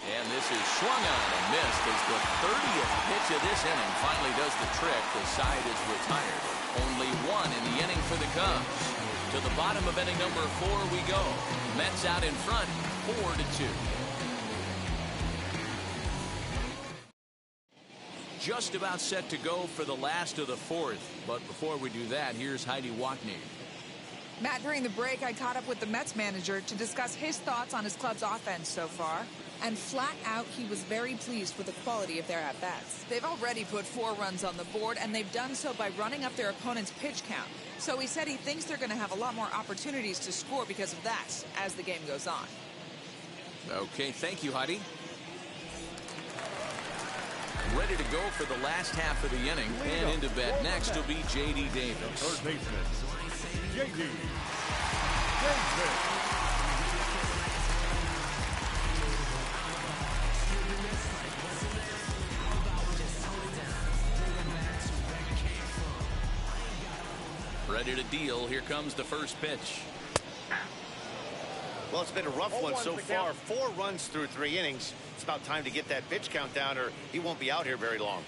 And this is swung on and missed as the 30th pitch of this inning finally does the trick. The side is retired. Only 1 in the inning for the Cubs. To the bottom of inning number 4 we go. Mets out in front, 4-2. Just about set to go for the last of the 4th. But before we do that, here's Heidi Watney. Matt, during the break, I caught up with the Mets manager to discuss his thoughts on his club's offense so far. And flat out, he was very pleased with the quality of their at-bats. They've already put 4 runs on the board, and they've done so by running up their opponent's pitch count. So he said he thinks they're going to have a lot more opportunities to score because of that as the game goes on. Okay, thank you, Heidi. Ready to go for the last half of the inning. And into bat next will be J.D. Davis. Third baseman, J.D. Davis. Ready to deal. Here comes the first pitch. Well, it's been a rough one so far. 4 runs through 3 innings. It's about time to get that pitch count down or he won't be out here very long.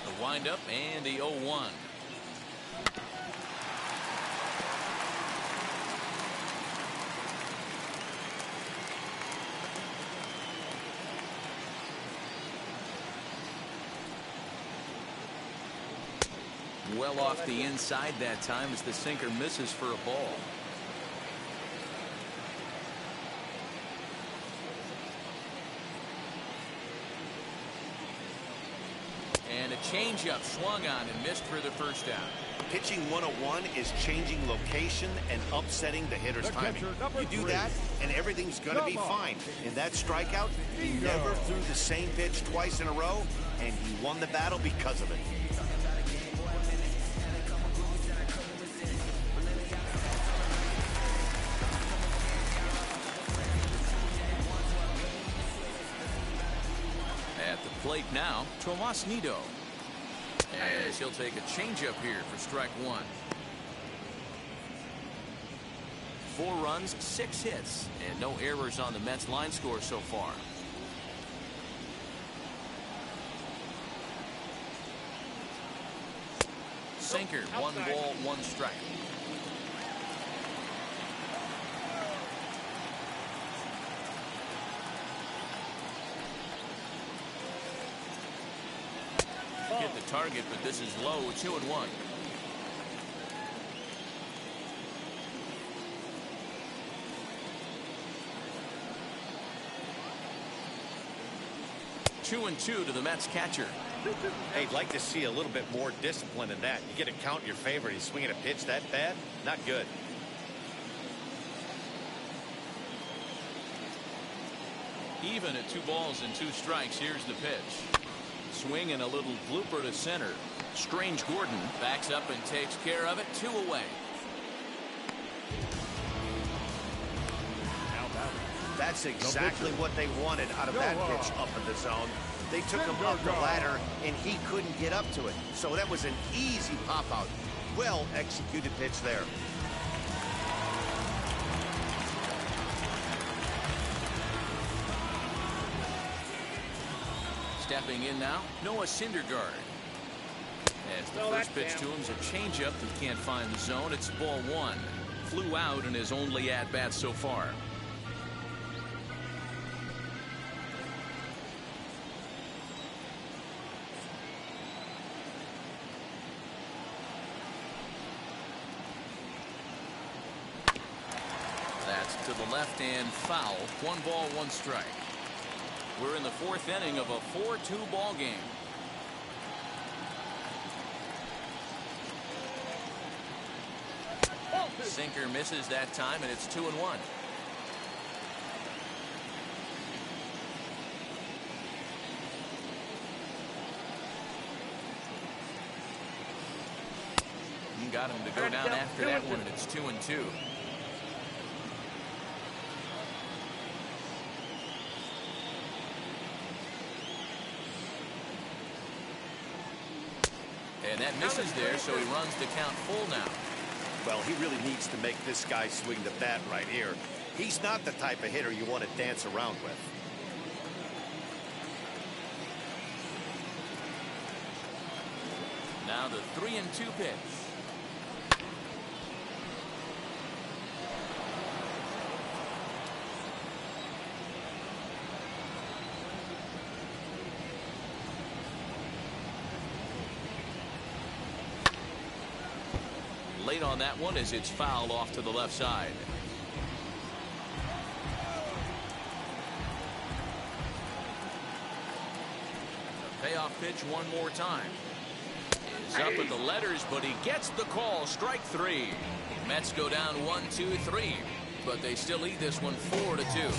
The windup and the 0-1. Well off the inside that time as the sinker misses for a ball. And a changeup swung on and missed for the first out. Pitching 101 is changing location and upsetting the hitter's timing. You do that, and everything's going to be fine. In that strikeout, he never threw the same pitch twice in a row, and he won the battle because of it. At the plate now, Tomas Nido. As he'll take a changeup here for strike one. 4 runs, 6 hits, and no errors on the Mets line score so far. Sinker, 1 ball, 1 strike. Hit the target, but this is low. 2-1. Two and two to the Mets catcher. Hey, I'd like to see a little bit more discipline in that. You get a count in your favor. He's swinging a pitch that bad? Not good. Even at 2 balls and 2 strikes, here's the pitch. Swing and a little blooper to center. Strange Gordon backs up and takes care of it. 2 away. That's exactly what they wanted out of that pitch up in the zone. They took him up the ladder, and he couldn't get up to it. So that was an easy pop-out. Well executed pitch there. Stepping in now, Noah Syndergaard. As the first pitch to him is a changeup that can't find the zone. It's ball 1. Flew out in his only at-bat so far. That's to the left and foul. 1 ball, 1 strike. We're in the 4th inning of a 4-2 ball game. Sinker misses that time, and it's 2-1. You got him to go down after that one, and it's 2-2. And that misses there, so he runs the count full now. Well, he really needs to make this guy swing the bat right here. He's not the type of hitter you want to dance around with. Now the 3-2 pitch. Late on that one as it's fouled off to the left side. The payoff pitch one more time. Is up at the letters, but he gets the call. Strike 3. Mets go down 1-2-3, but they still lead this one 4-2.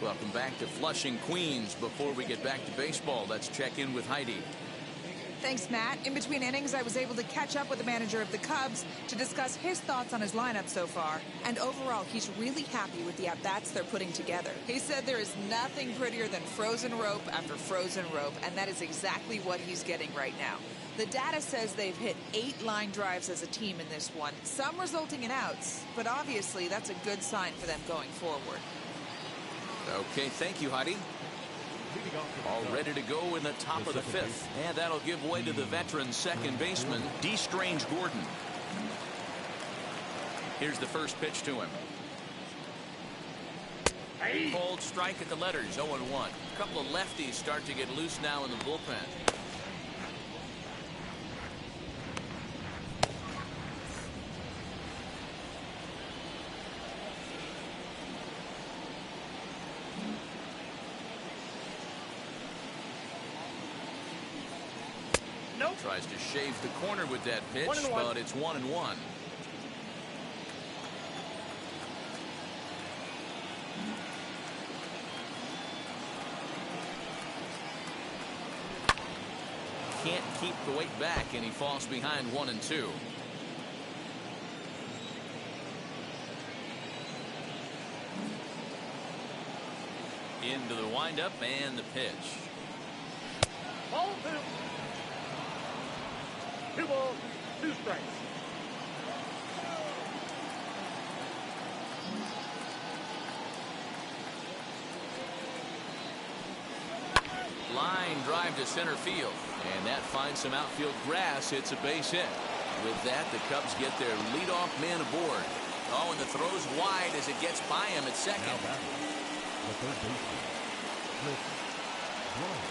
Welcome back to Flushing, Queens. Before we get back to baseball, let's check in with Heidi. Thanks, Matt. In between innings, I was able to catch up with the manager of the Cubs to discuss his thoughts on his lineup so far. And overall, he's really happy with the at-bats they're putting together. He said there is nothing prettier than frozen rope after frozen rope, and that is exactly what he's getting right now. The data says they've hit 8 line drives as a team in this one, some resulting in outs, but obviously that's a good sign for them going forward. Okay, thank you, Heidi. All ready to go in the top of the 5th. And that'll give way to the veteran second baseman, D. Strange Gordon. Here's the first pitch to him. Cold strike at the letters, 0-1. A couple of lefties start to get loose now in the bullpen. Nope. Tries to shave the corner with that pitch, 1-1. but it's 1-1. Can't keep the weight back, and he falls behind 1-2. Into the windup and the pitch. Ball 2. 2 balls, 2 strikes. Line drive to center field, and that finds some outfield grass. It's a base hit. With that, the Cubs get their leadoff man aboard. Oh, and the throw's wide as it gets by him at second. Now batting, the third baseman, Chris Bryant.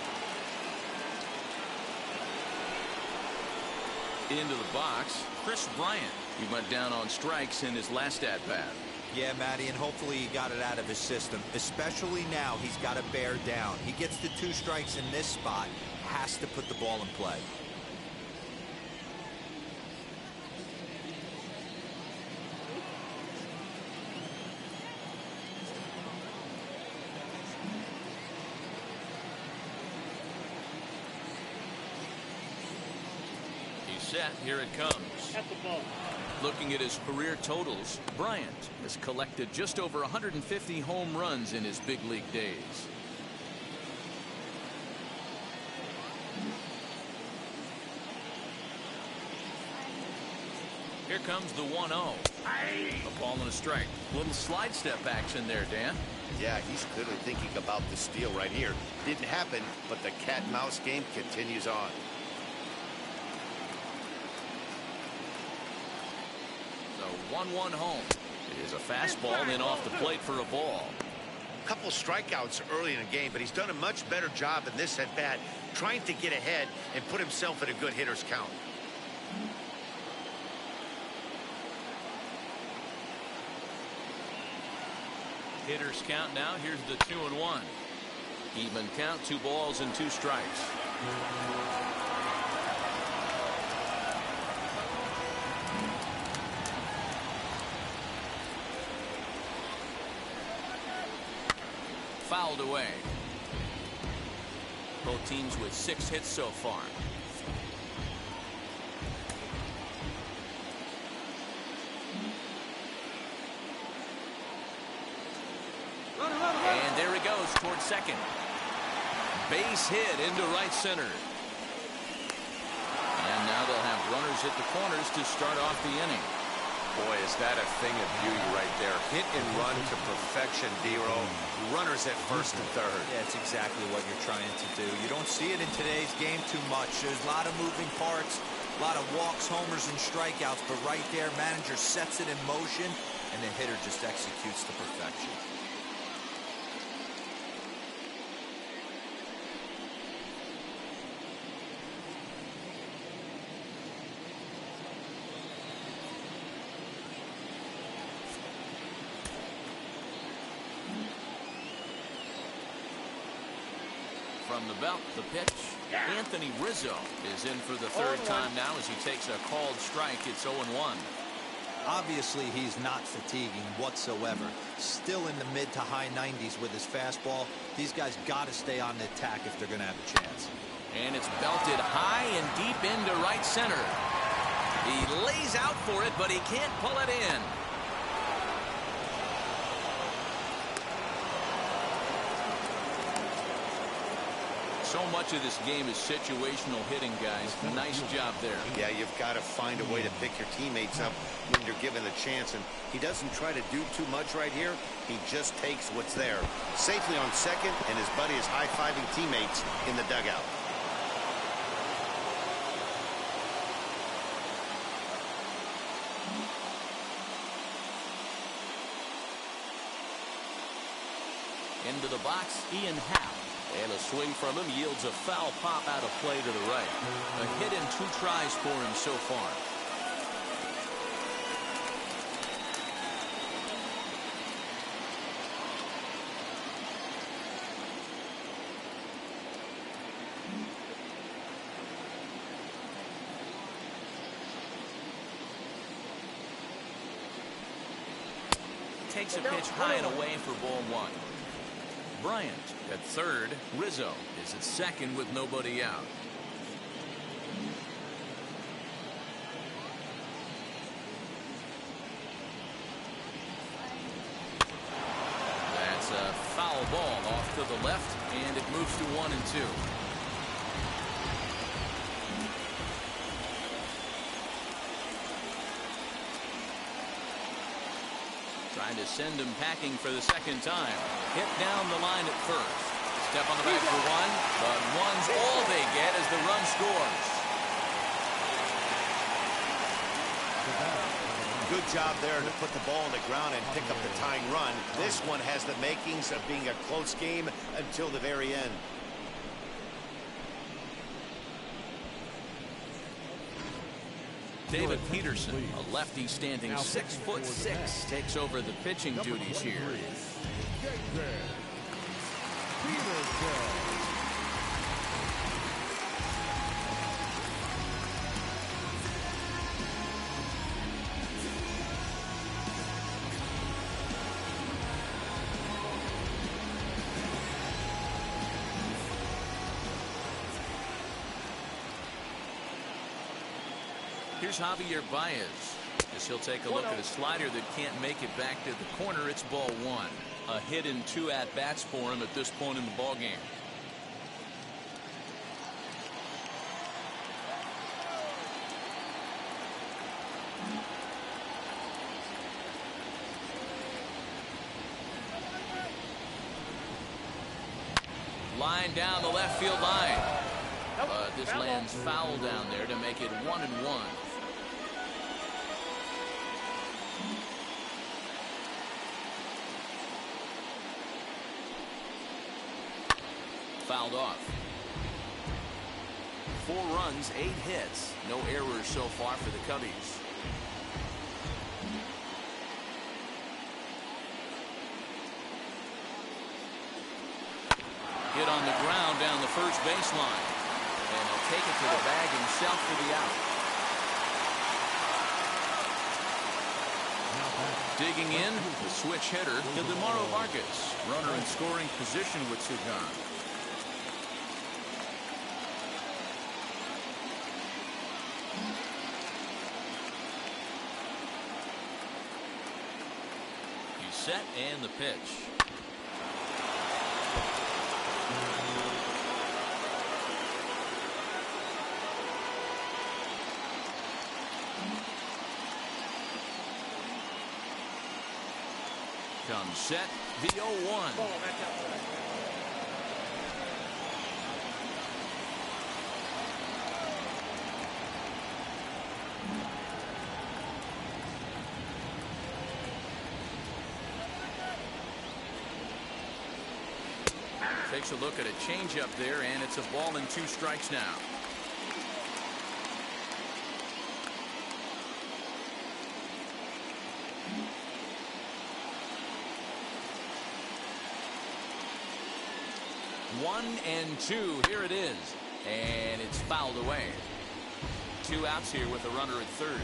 Into the box, Chris Bryant. He went down on strikes in his last at-bat. Yeah, Matty, and hopefully he got it out of his system. Especially now, he's got to bear down. He gets the 2 strikes in this spot, has to put the ball in play. He's set. Here it comes. At the ball. Looking at his career totals, Bryant has collected just over 150 home runs in his big league days. Here comes the 1-0. A ball and a strike. Little slide step action there, Dan. Yeah, he's clearly thinking about the steal right here. Didn't happen, but the cat and mouse game continues on. The 1-1 home. It is a fastball and off the plate for a ball. Couple strikeouts early in the game, but he's done a much better job in this at bat, trying to get ahead and put himself in a good hitter's count. Hitters count now. Here's the 2-1. Even count, 2 balls and 2 strikes. Fouled away. Both teams with 6 hits so far. And there he goes towards second. Base hit into right center. And now they'll have runners at the corners to start off the inning. Boy, is that a thing of beauty right there. Hit and run to perfection, D-Row. Runners at first and third. Yeah, it's exactly what you're trying to do. You don't see it in today's game too much. There's a lot of moving parts, a lot of walks, homers, and strikeouts. But right there, manager sets it in motion, and the hitter just executes to perfection. From the belt, the pitch. Anthony Rizzo is in for the 3rd time now as he takes a called strike. It's 0-1. Obviously, he's not fatiguing whatsoever. Still in the mid to high 90s with his fastball. These guys got to stay on the attack if they're going to have a chance. And it's belted high and deep into right center. He lays out for it, but he can't pull it in. So much of this game is situational hitting, guys. Nice job there. Yeah, you've got to find a way to pick your teammates up when you're given the chance, and he doesn't try to do too much right here. He just takes what's there. Safely on second, and his buddy is high-fiving teammates in the dugout. Into the box, Ian Happ. And a swing from him yields a foul pop out of play to the right. a hit in 2 tries for him so far. Takes a pitch high and away for ball 1. Bryant at third. Rizzo is at second with nobody out. That's a foul ball off to the left, and it moves to 1-2. Trying to send him packing for the second time. Hit down the line at first. Step on the back for 1, but 1's all they get as the run scores. Good job there to put the ball on the ground and pick up the tying run. This one has the makings of being a close game until the very end. David Peterson, a lefty standing 6'6", takes over the pitching duties here. Here's Javier Baez, as he'll take a look at a slider that can't make it back to the corner. It's ball 1. A hit in 2 at-bats for him at this point in the ballgame. Line down the left field line. But this lands foul down there to make it 1-1. Fouled off. 4 runs, 8 hits. No errors so far for the Cubbies. Hit on the ground down the first baseline. And he'll take it to the bag himself for the out. Digging in, the switch hitter, Ildemaro Vargas. Runner in scoring position with 2 gone. He's set and the pitch. Comes set, the 0-1. Takes a look at a changeup there, and it's a ball and 2 strikes now. One and 2. Here it is. And it's fouled away. 2 outs here with a runner at third.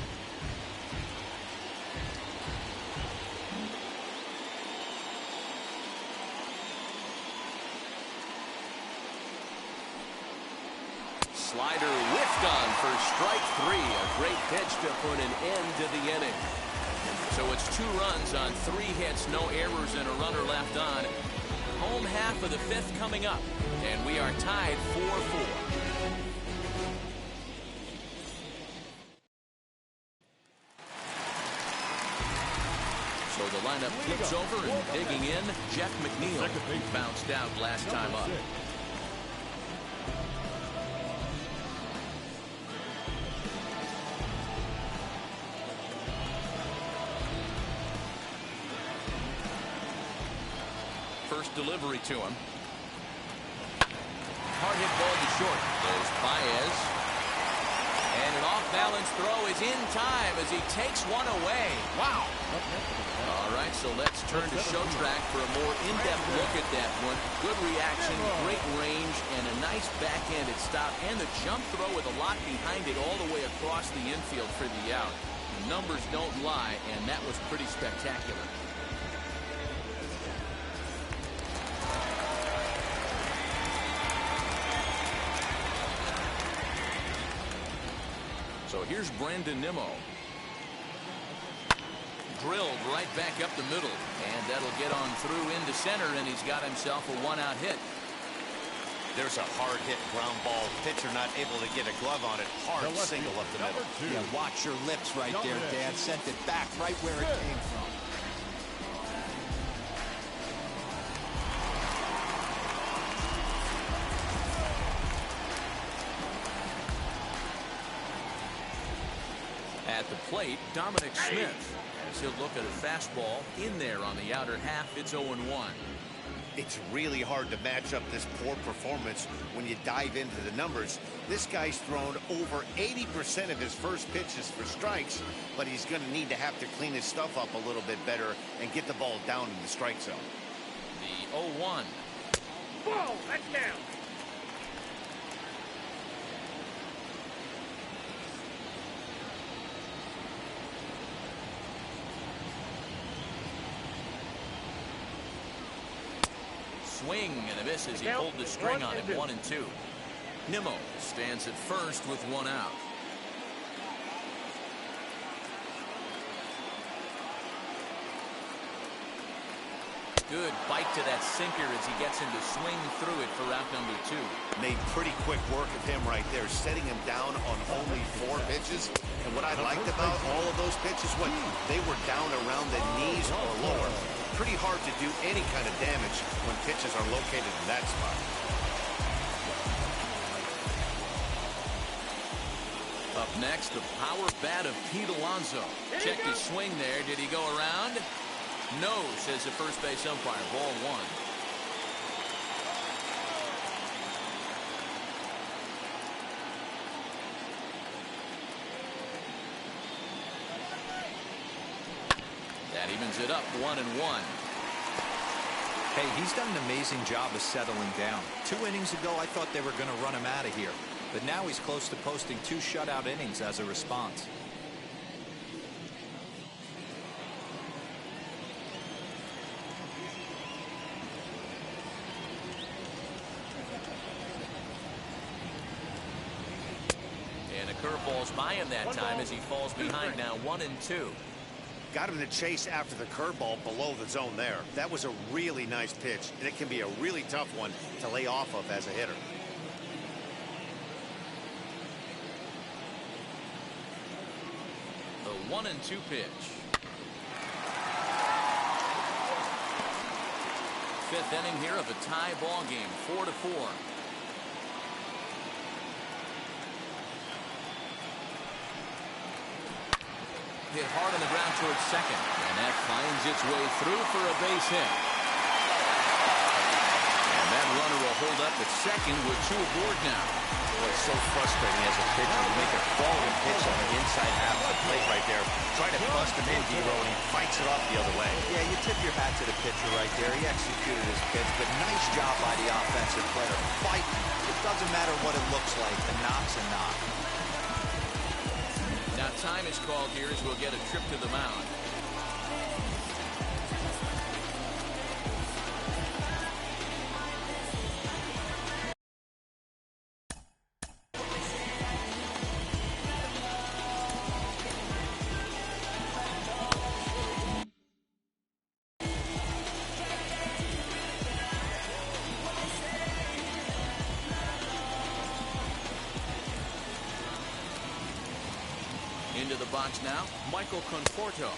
Slider whiffed on for strike 3. A great pitch to put an end to the inning. So it's 2 runs on 3 hits, no errors, and a runner left on. Home half of the 5th coming up, and we are tied 4-4. So the lineup flips over, and digging in, Jeff McNeil, who bounced out last time up. First delivery to him. Hard hit ball to short. There's Baez. And an off-balance throw is in time as he takes one away. Wow. All right, so let's turn to show track for a more in-depth look at that one. Good reaction, great range, and a nice backhanded stop. And the jump throw with a lot behind it all the way across the infield for the out. The numbers don't lie, and that was pretty spectacular. So here's Brandon Nimmo. Drilled right back up the middle. And that'll get on through into center, and he's got himself a one-out hit. There's a hard hit ground ball. Pitcher not able to get a glove on it. Hard single up the middle. Yeah, watch your lips right there, Dan. Sent it back right where it came from. At the plate, Dominic Smith, as he'll look at a fastball in there on the outer half. It's 0-1. It's really hard to match up this poor performance when you dive into the numbers. This guy's thrown over 80% of his first pitches for strikes, but he's going to need to have to clean his stuff up a little bit better and get the ball down in the strike zone. The 0-1. Ball, that's down. Swing and a miss as he pulled the string on him. 1-2. Nimmo stands at first with one out. Good bite to that sinker as he gets him to swing through it for out number 2. Made pretty quick work of him right there, setting him down on only 4 pitches. And what I liked about all of those pitches, they were down around the knees or lower. Pretty hard to do any kind of damage when pitches are located in that spot. Up next, the power bat of Pete Alonso. Checked his swing there. Did he go around? No, says the first base umpire. Ball 1. That evens it up 1-1. Hey, he's done an amazing job of settling down. 2 innings ago, I thought they were going to run him out of here. But now he's close to posting 2 shutout innings as a response. And a curveball's by him that time as he falls behind now 1-2. Got him to chase after the curveball below the zone there. That was a really nice pitch, and it can be a really tough one to lay off of as a hitter. The 1-2 pitch. 5th inning here of a tie ball game, 4-4. Hit hard on the ground towards second, and that finds its way through for a base hit. And that runner will hold up at second with 2 aboard now. Boy, it's so frustrating as a pitcher. You make a quality pitch on the inside half of the plate right there. Try to bust him in, D-Row, and he fights it off the other way. Yeah, you tip your hat to the pitcher right there. He executed his pitch, but nice job by the offensive player. Fighting. It doesn't matter what it looks like. The knock's a knock. Now time is called here as we'll get a trip to the mound. Into the box now, Michael Conforto.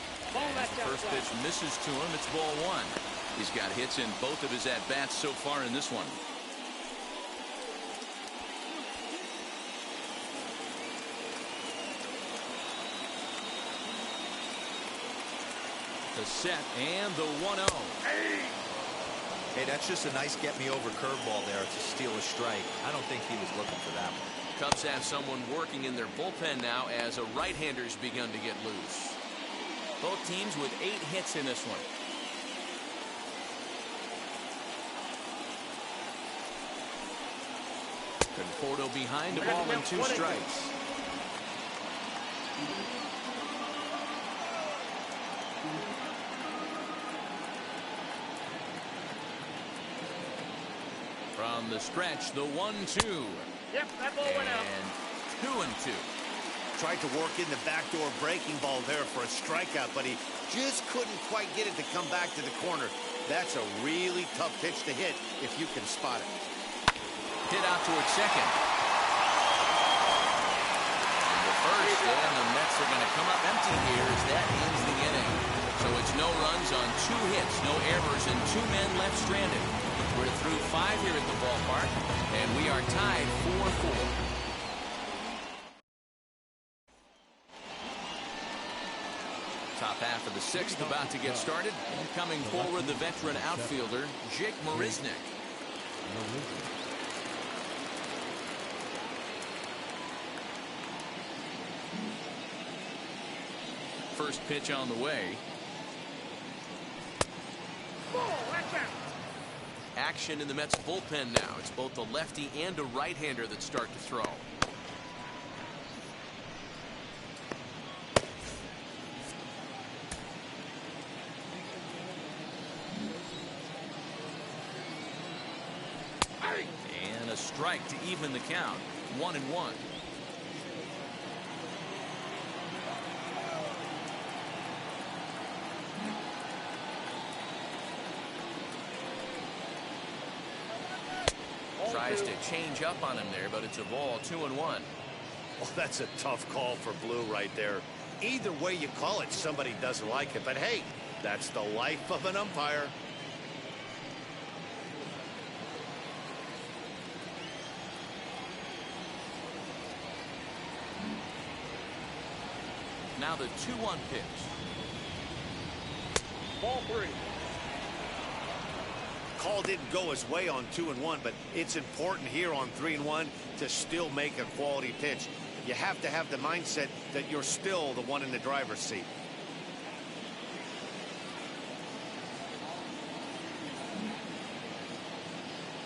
First pitch misses to him. It's ball 1. He's got hits in both of his at-bats so far in this one. The set and the 1-0. Hey, that's just a nice get-me-over curveball there to steal a strike. I don't think he was looking for that one. Cubs have someone working in their bullpen now as a right-hander's begun to get loose. Both teams with 8 hits in this one. Conforto behind the ball and 2 strikes. From the stretch, the 1-2. Yep, that ball went out. And 2-2. Tried to work in the backdoor breaking ball there for a strikeout, but he just couldn't quite get it to come back to the corner. That's a really tough pitch to hit if you can spot it. Hit out towards second. And the first, and the Mets are going to come up empty here as that ends the inning. So it's no runs on 2 hits, no errors, and 2 men left stranded. We're through 5 here at the ballpark, and we are tied 4-4. Top half of the 6th about to get started. Coming forward, the veteran outfielder, Jake Marisnick. First pitch on the way. Action in the Mets bullpen now. It's both a lefty and a right-hander that start to throw. And a strike to even the count. 1-1. Tries to change up on him there, but it's a ball. 2-1. Well, that's a tough call for Blue right there. Either way you call it, somebody doesn't like it. But hey, that's the life of an umpire. Now the 2-1 pitch. Ball 3. Call didn't go his way on 2-1, but it's important here on 3-1 to still make a quality pitch. You have to have the mindset that you're still the one in the driver's seat.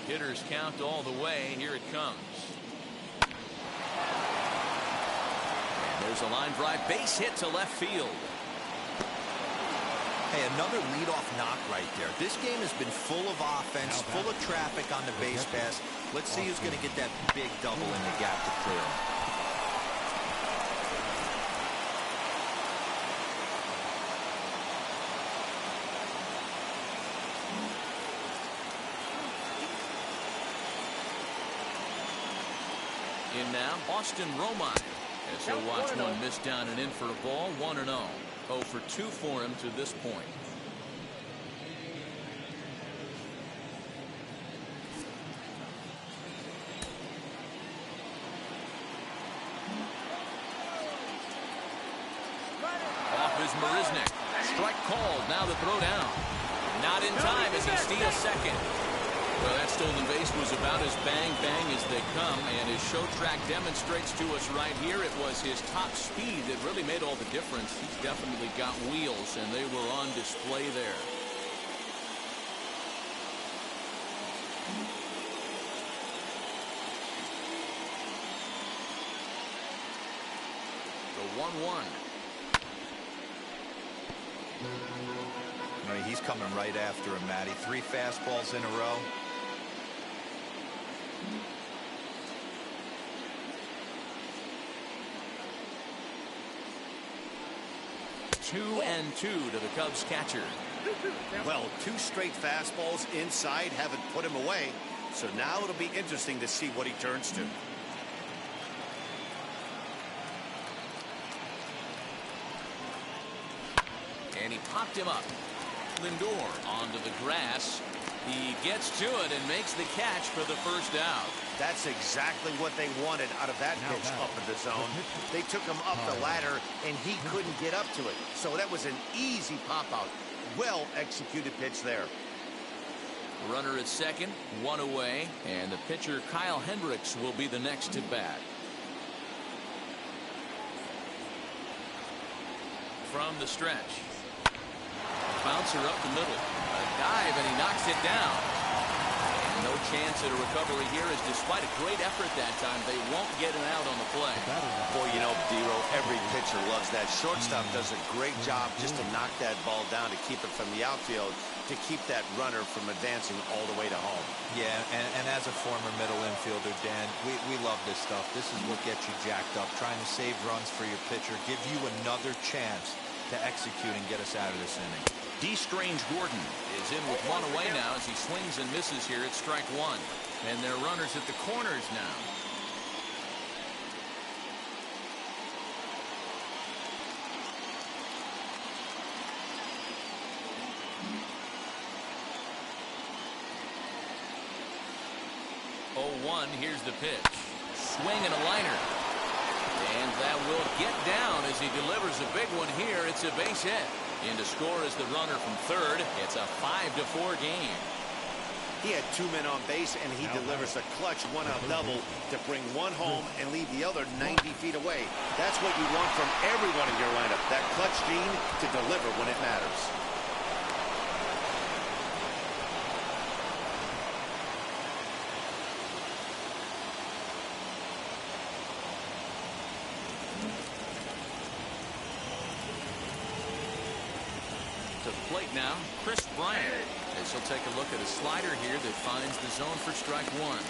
Hitters count all the way. Here it comes. And there's a line drive base hit to left field. Hey, another leadoff knock right there. This game has been full of offense, full of traffic on the base pass. Let's see who's going to get that big double in the gap to clear. In now, Austin Romine. As he'll watch one miss down and in for a ball. 1-0. 0 for 2 for him to this point. Off is Marisnick. Strike called. Now the throw down. Not in time as he steals second. Well, that stolen base was about as bang-bang as they come, and his show track demonstrates to us right here it was his top speed that really made all the difference. He's definitely got wheels, and they were on display there. The 1-1. I mean, he's coming right after him, Matty. 3 fastballs in a row. 2-2 to the Cubs catcher. Well, 2 straight fastballs inside haven't put him away. So now it'll be interesting to see what he turns to. And he popped him up. Lindor onto the grass. He gets to it and makes the catch for the first out. That's exactly what they wanted out of that pitch up in the zone. They took him up the ladder, and he couldn't get up to it. So that was an easy pop-out. Well-executed pitch there. Runner at second, one away, and the pitcher Kyle Hendricks will be the next to bat. From the stretch. Bouncer up the middle. A dive, and he knocks it down. And no chance at a recovery here, as despite a great effort that time, they won't get it out on the play. Boy, you know, D-Row, every pitcher loves that. Shortstop does a great job just to knock that ball down, to keep it from the outfield, to keep that runner from advancing all the way to home. Yeah, and as a former middle infielder, Dan, we love this stuff. This is what gets you jacked up, trying to save runs for your pitcher, give you another chance to execute and get us out of this inning. D. Strange Gordon is in with one away now as he swings and misses here at strike one. And their runners at the corners now. Oh, 1, here's the pitch. Swing and a liner. And that will get down as he delivers a big one here. It's a base hit. In to score is the runner from third. It's a 5-4 game. He had 2 men on base, and he delivers a clutch one-out double to bring one home and leave the other 90 feet away. That's what you want from everyone in your lineup, that clutch gene to deliver when it matters. To the plate now, Chris Bryant, as he'll take a look at a slider here that finds the zone for strike one.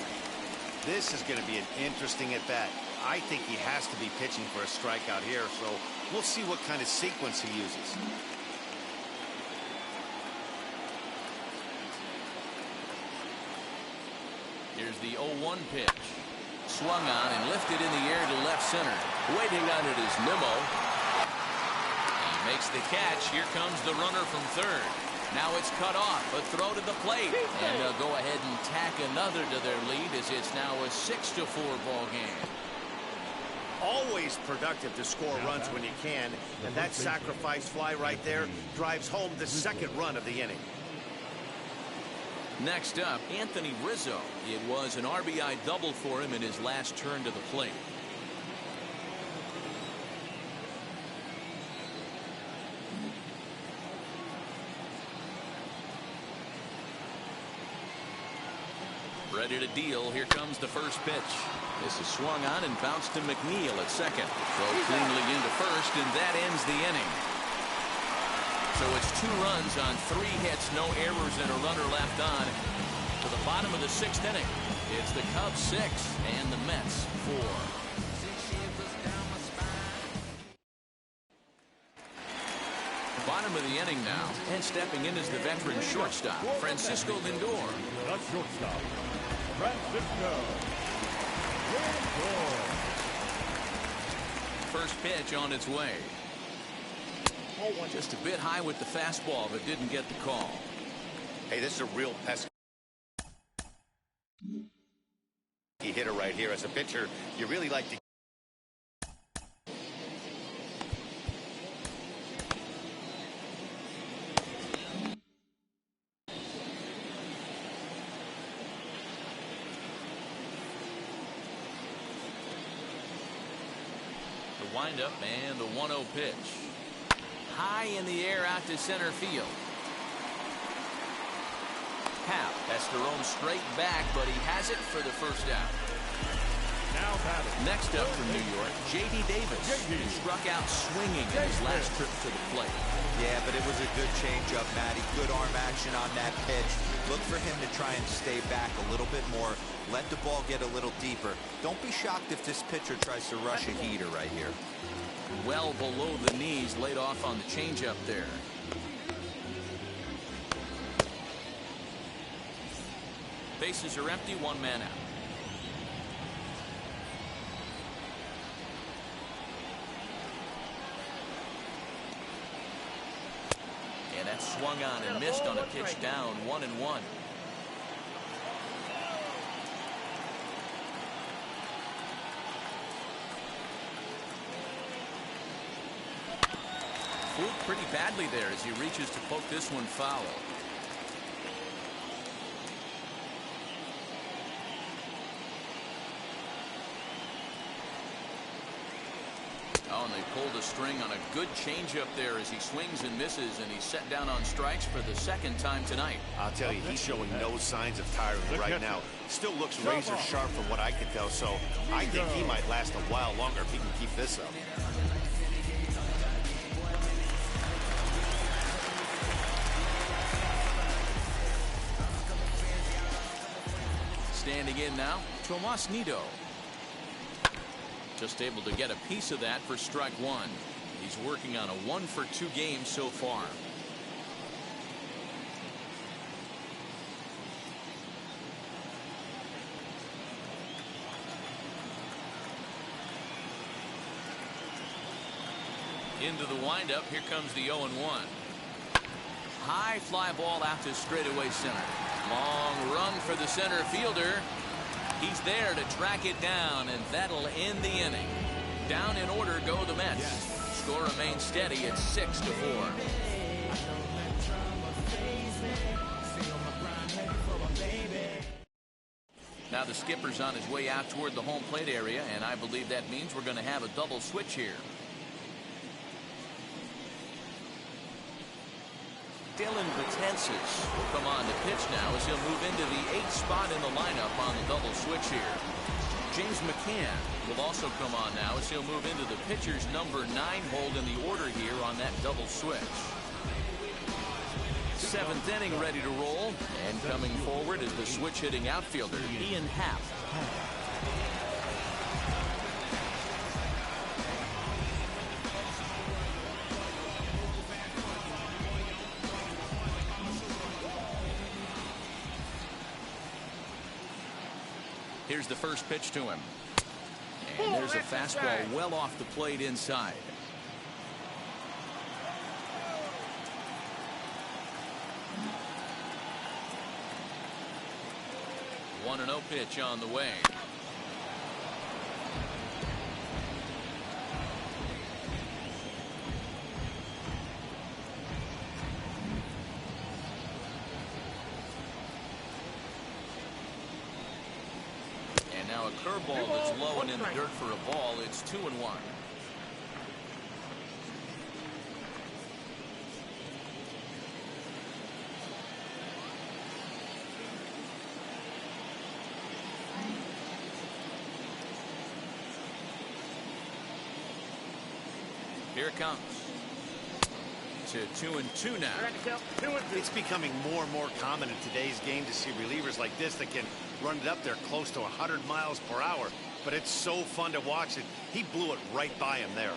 This is going to be an interesting at-bat. I think he has to be pitching for a strikeout here, so we'll see what kind of sequence he uses. Here's the 0-1 pitch. Swung on and lifted in the air to left center. Waiting on it is Nimmo. Makes the catch. Here comes the runner from third. Now it's cut off. A throw to the plate. And they'll go ahead and tack another to their lead as it's now a 6-4 ball game. Always productive to score runs when you can. And that sacrifice fly right there drives home the second run of the inning. Next up, Anthony Rizzo. It was an RBI double for him in his last turn to the plate. Ready to deal. Here comes the first pitch. This is swung on and bounced to McNeil at second. Throw cleanly into first, and that ends the inning. So it's 2 runs on 3 hits, no errors, and a runner left on. To the bottom of the 6th inning. It's the Cubs 6 and the Mets 4. Bottom of the inning now, and stepping in is the veteran shortstop, Francisco Lindor. The shortstop, Francisco Lindor. First pitch on its way. Just a bit high with the fastball, but didn't get the call. Hey, this is a real pesky hitter right here. As a pitcher, you really like to. The windup and the 1-0 pitch. High in the air out to center field. Happ has to roam straight back, but he has it for the first out. Now batting. Next up from New York, J.D. Davis, who struck out swinging in his last trip to the plate. Yeah, but it was a good changeup, Matty. Good arm action on that pitch. Look for him to try and stay back a little bit more. Let the ball get a little deeper. Don't be shocked if this pitcher tries to rush a heater right here. Well below the knees, laid off on the changeup there. Bases are empty, 1 man out. And that swung on and missed on a pitch down, 1-1. Fooled pretty badly there as he reaches to poke this one foul. Oh, and they pulled the string on a good changeup there as he swings and misses, and he's set down on strikes for the second time tonight. I'll tell you, he's showing no signs of tiring right now. Still looks razor sharp from what I can tell, so I think he might last a while longer if he can keep this up. Standing in now, Tomas Nido. Just able to get a piece of that for strike one. He's working on a 1-for-2 game so far. Into the windup. Here comes the 0-1. High fly ball out to straightaway center. Long run for the center fielder. He's there to track it down, and that'll end the inning. Down in order go the Mets. Score remains steady at 6-4. Now the skipper's on his way out toward the home plate area, and I believe that means we're going to have a double switch here. Dylan Betances Will come on to pitch now as he'll move into the 8th spot in the lineup on the double switch here. James McCann will also come on now as he'll move into the pitcher's number 9 hold in the order here on that double switch. 7th inning ready to roll, and coming forward is the switch hitting outfielder Ian Happ. Here's the first pitch to him. And there's a fastball well off the plate inside. One 1-0 pitch on the way. Now a curveball that's low and in the dirt for a ball. It's 2-1. Here it comes. To 2-2 now. It's becoming more and more common in today's game to see relievers like this that can run it up there close to 100 miles per hour. But it's so fun to watch it. He blew it right by him there.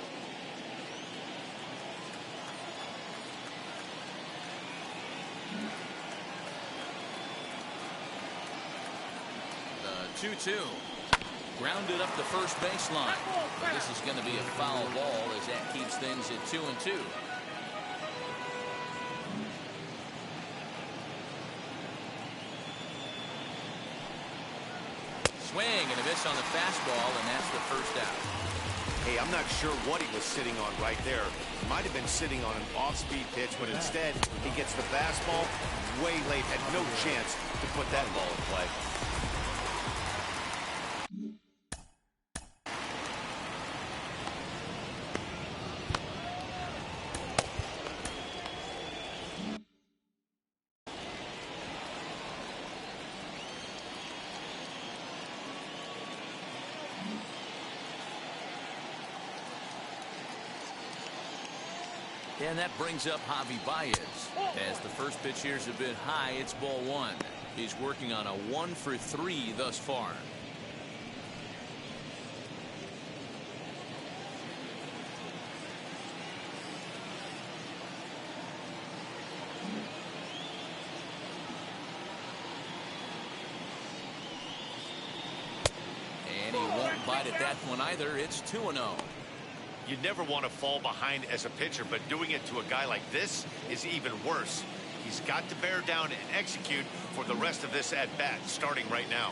The 2-2. Grounded up the first baseline. But this is going to be a foul ball as that keeps things at 2-2. Swing and a miss on the fastball, and that's the first out. Hey, I'm not sure what he was sitting on right there. He might have been sitting on an off-speed pitch, but instead he gets the fastball way late. Had no chance to put that ball in play. And that brings up Javi Baez. As the first pitch here's a bit high, it's ball 1. He's working on a 1-for-3 thus far. And he won't bite at that one either. It's 2-0. You never want to fall behind as a pitcher, but doing it to a guy like this is even worse. He's got to bear down and execute for the rest of this at-bat, starting right now.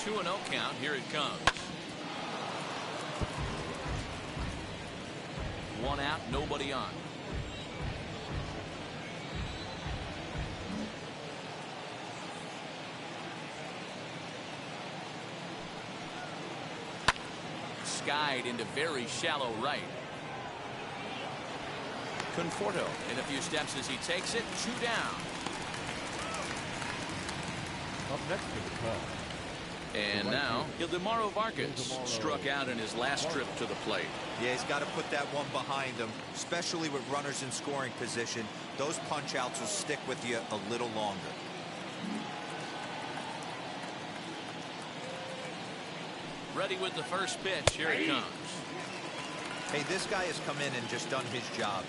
2-0 count. Here it comes. One out, nobody on. skied into very shallow right. Conforto in a few steps as he takes it. 2 down. Up next to the call. And now, Ildemaro Vargas struck out in his last trip to the plate. Yeah, he's got to put that one behind him, especially with runners in scoring position. Those punch-outs will stick with you a little longer. Ready with the first pitch. Here it comes. Hey, this guy has come in and just done his job.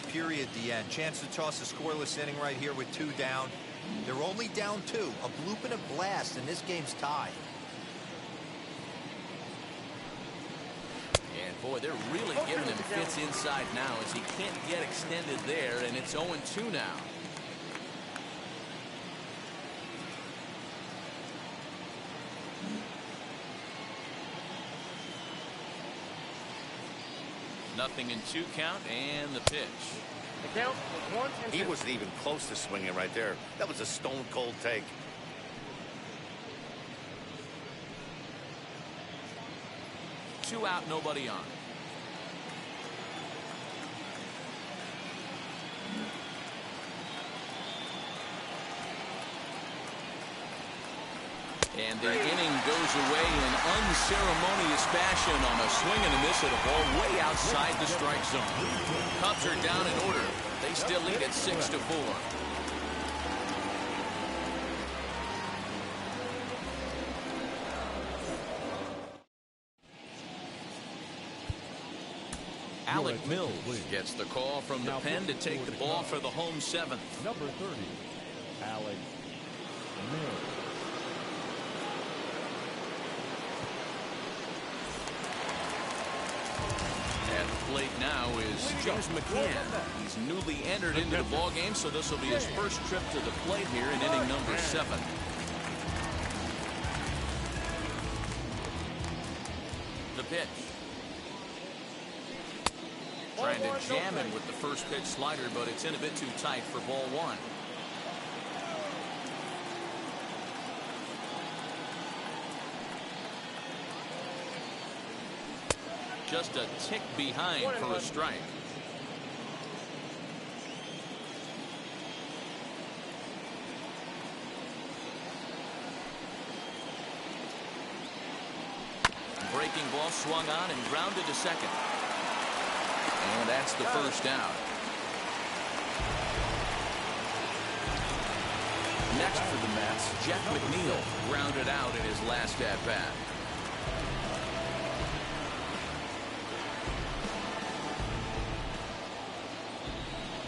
Period. The end. Chance to toss a scoreless inning right here with 2 down. They're only down 2. A bloop and a blast, and this game's tied. And boy, they're really giving him fits inside now as he can't get extended there, and it's 0-2 now. Nothing in 2 count, and the pitch. The count was 1-2. He wasn't even close to swinging right there. That was a stone-cold take. Two out, nobody on. And the inning goes away in unceremonious fashion on a swing and a miss at a ball way outside the strike zone. Cubs are down in order. They still lead at 6-4. Alec Mills gets the call from the pen to take the ball for the home 7th. Number 30, Alec Mills. At the plate now is James McCann. He's newly entered into the ball game, so this will be his first trip to the plate here in inning number 7. The pitch. Trying to jam him with the first pitch slider, but it's in a bit too tight for ball 1. Just a tick behind for a strike. 'Breaking ball swung on and grounded to second. And that's the first out. Next for the Mets, Jeff McNeil grounded out in his last at-bat.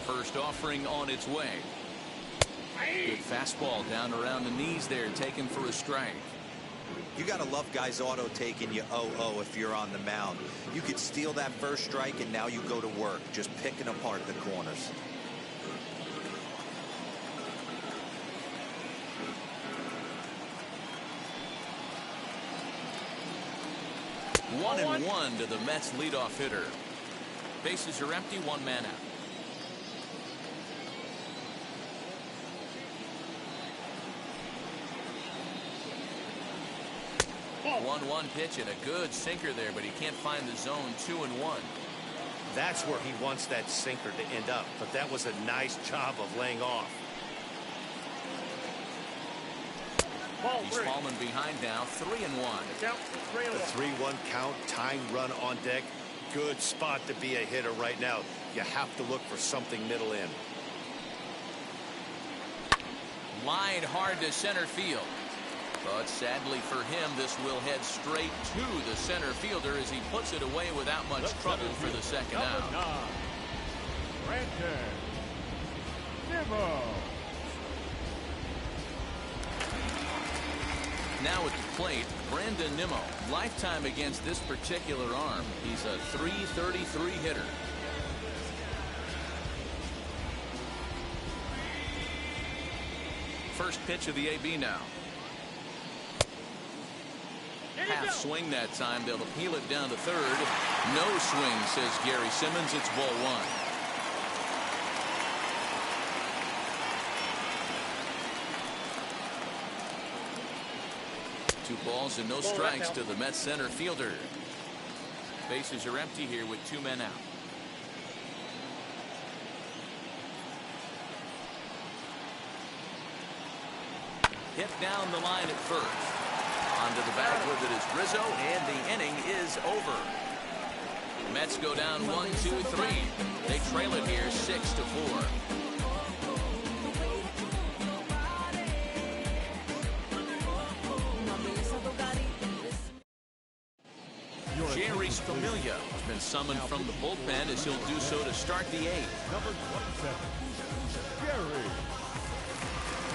First offering on its way. Good fastball down around the knees there, taken for a strike. You got to love guys auto taking you 0-0 if you're on the mound. You could steal that first strike and now you go to work just picking apart the corners. One and one to the Mets leadoff hitter. Bases are empty, 1 man out. 1-1 pitch and a good sinker there, but he can't find the zone. 2-1. That's where he wants that sinker to end up, but that was a nice job of laying off. He's fallen behind now. 3-1. The 3-1 count, tying run on deck. Good spot to be a hitter right now. You have to look for something middle in. Lined hard to center field. But sadly for him, this will head straight to the center fielder as he puts it away without much trouble for the second out. Now at the plate, Brandon Nimmo. Lifetime against this particular arm. He's a .333 hitter. First pitch of the AB now. Half swing that time. They'll appeal it down to third. No swing, says Gary Simmons. It's ball 1. Two balls and no strikes to the Mets center fielder. Bases are empty here with 2 men out. Hit down the line at first. Onto the back with it is Rizzo, and the inning is over. Mets go down 1-2-3. They trail it here 6-4. Jerry's Familia has been summoned from the bullpen as he'll do so to start the 8th. Number 27, Jerry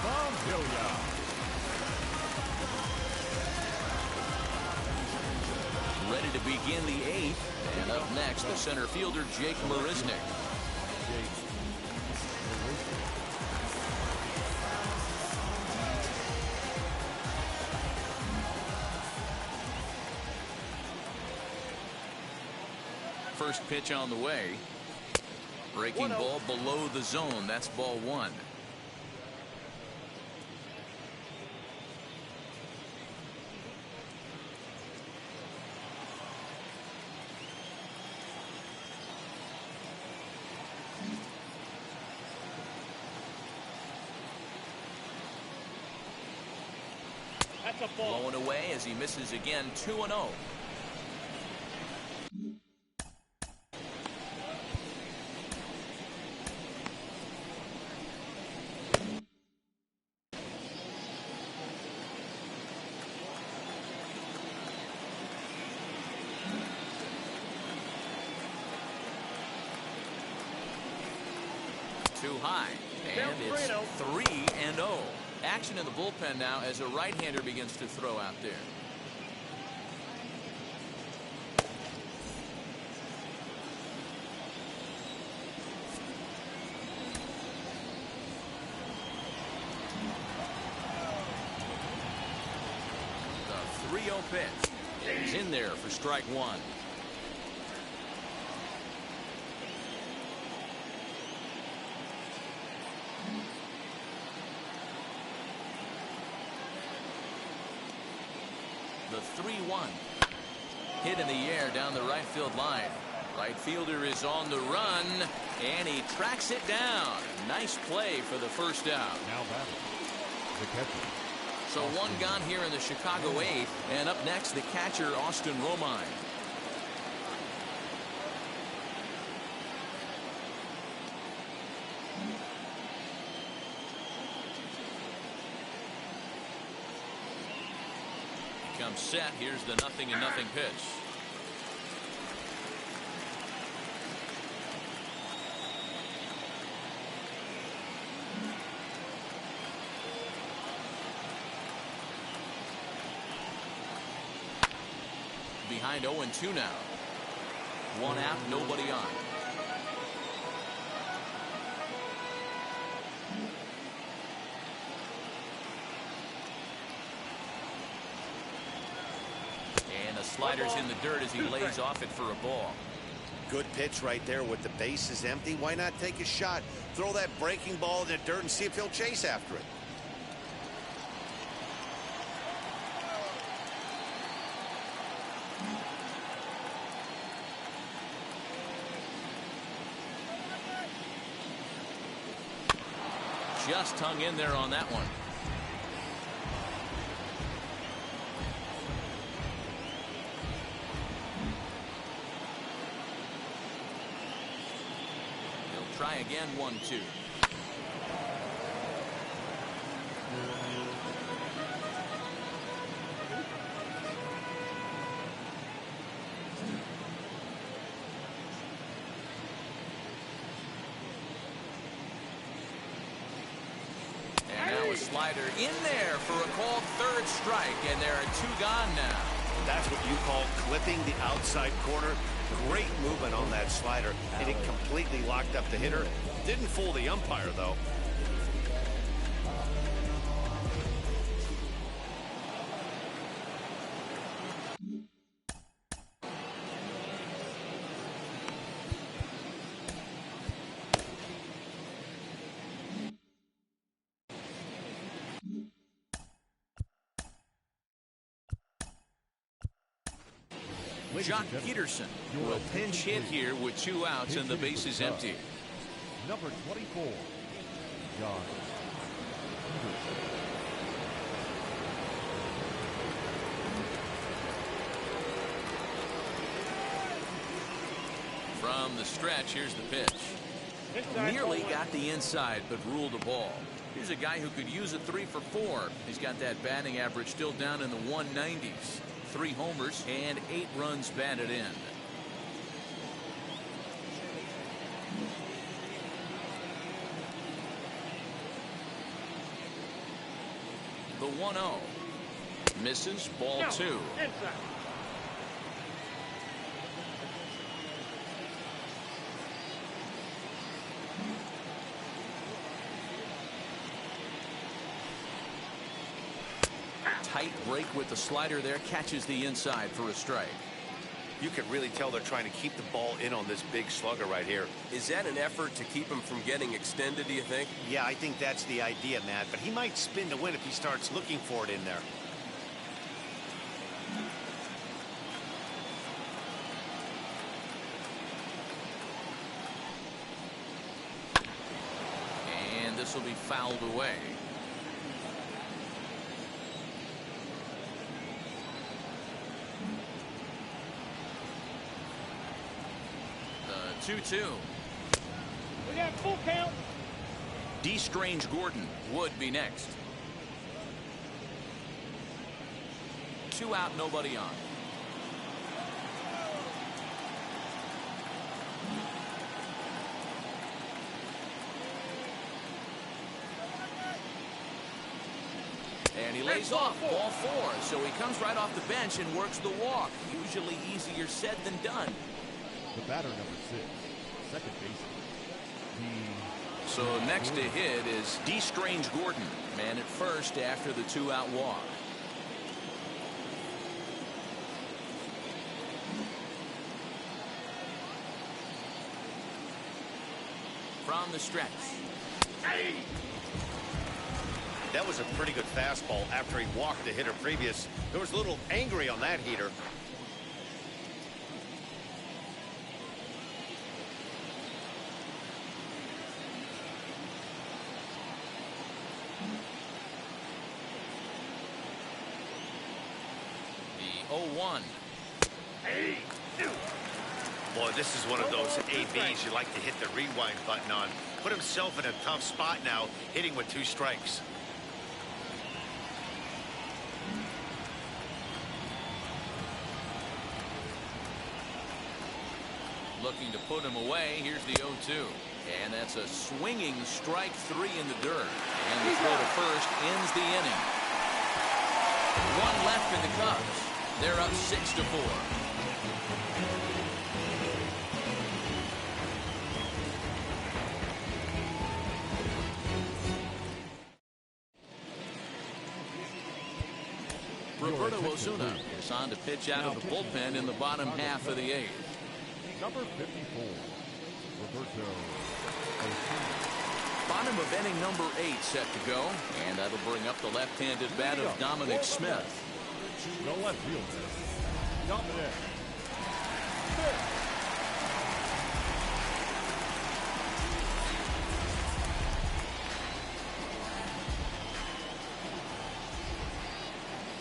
Familia. Ready to begin the 8th. And up next, the center fielder, Jake Marisnick. First pitch on the way. Breaking ball below the zone. That's ball 1. That's a ball. Blowing away as he misses again. 2-0. Too high, and it's 3-0. Action in the bullpen now as a right-hander begins to throw out there. The 3-0 pitch is in there for strike 1. The 3-1 hit in the air down the right field line. Right fielder is on the run, and he tracks it down. Nice play for the first out. Now batting, the catcher. So one gone here in the Chicago 8th, and up next the catcher Austin Romine. Comes set. Here's the 0-0 pitch. Behind 0-2 now. One out, nobody on. Sliders in the dirt as he lays off it for a ball. Good pitch right there with the bases empty. Why not take a shot? Throw that breaking ball in the dirt and see if he'll chase after it. Just hung in there on that one. Try again, 1-2. And now a slider in there for a called third strike, and there are 2 gone now. That's what you call clipping the outside corner. Great movement on that slider, and it completely locked up the hitter. Didn't fool the umpire, though. Jock Peterson will pinch hit here with 2 outs and the base is empty. Number 24, Jock Peterson. From the stretch, here's the pitch. Nearly got the inside, but ruled a ball. Here's a guy who could use a 3 for 4. He's got that batting average still down in the 190s. 3 homers and 8 runs batted in. The 1-0. Misses, ball 2. Inside. Tight break with the slider there, catches the inside for a strike. You can really tell they're trying to keep the ball in on this big slugger right here. Is that an effort to keep him from getting extended, do you think? Yeah, I think that's the idea, Matt, but he might spin to win if he starts looking for it in there. And this will be fouled away. The 2-2. We got full count. D. Strange Gordon would be next. 2 out, nobody on. And he lays off, ball 4. So he comes right off the bench and works the walk. Usually easier said than done. The batter, number 6, second baseman. So next to hit is D. Strange Gordon, man at first after the 2-out walk. From the stretch. That was a pretty good fastball after he walked the hitter previous. There was a little angry on that heater. The 0-1. Boy, this is one of those ABs you like to hit the rewind button on. Put himself in a tough spot now, hitting with 2 strikes. Looking to put him away. Here's the 0-2. And that's a swinging strike 3 in the dirt. And the throw to first ends the inning. 1 left in the Cubs. They're up 6-4. Roberto Osuna is on to pitch out of the bullpen in the bottom half of the 8th. Number 54, Roberto Osuna. Bottom of inning number 8 set to go, and that'll bring up the left-handed bat of Dominic Smith. The left fielder, Dominic Smith.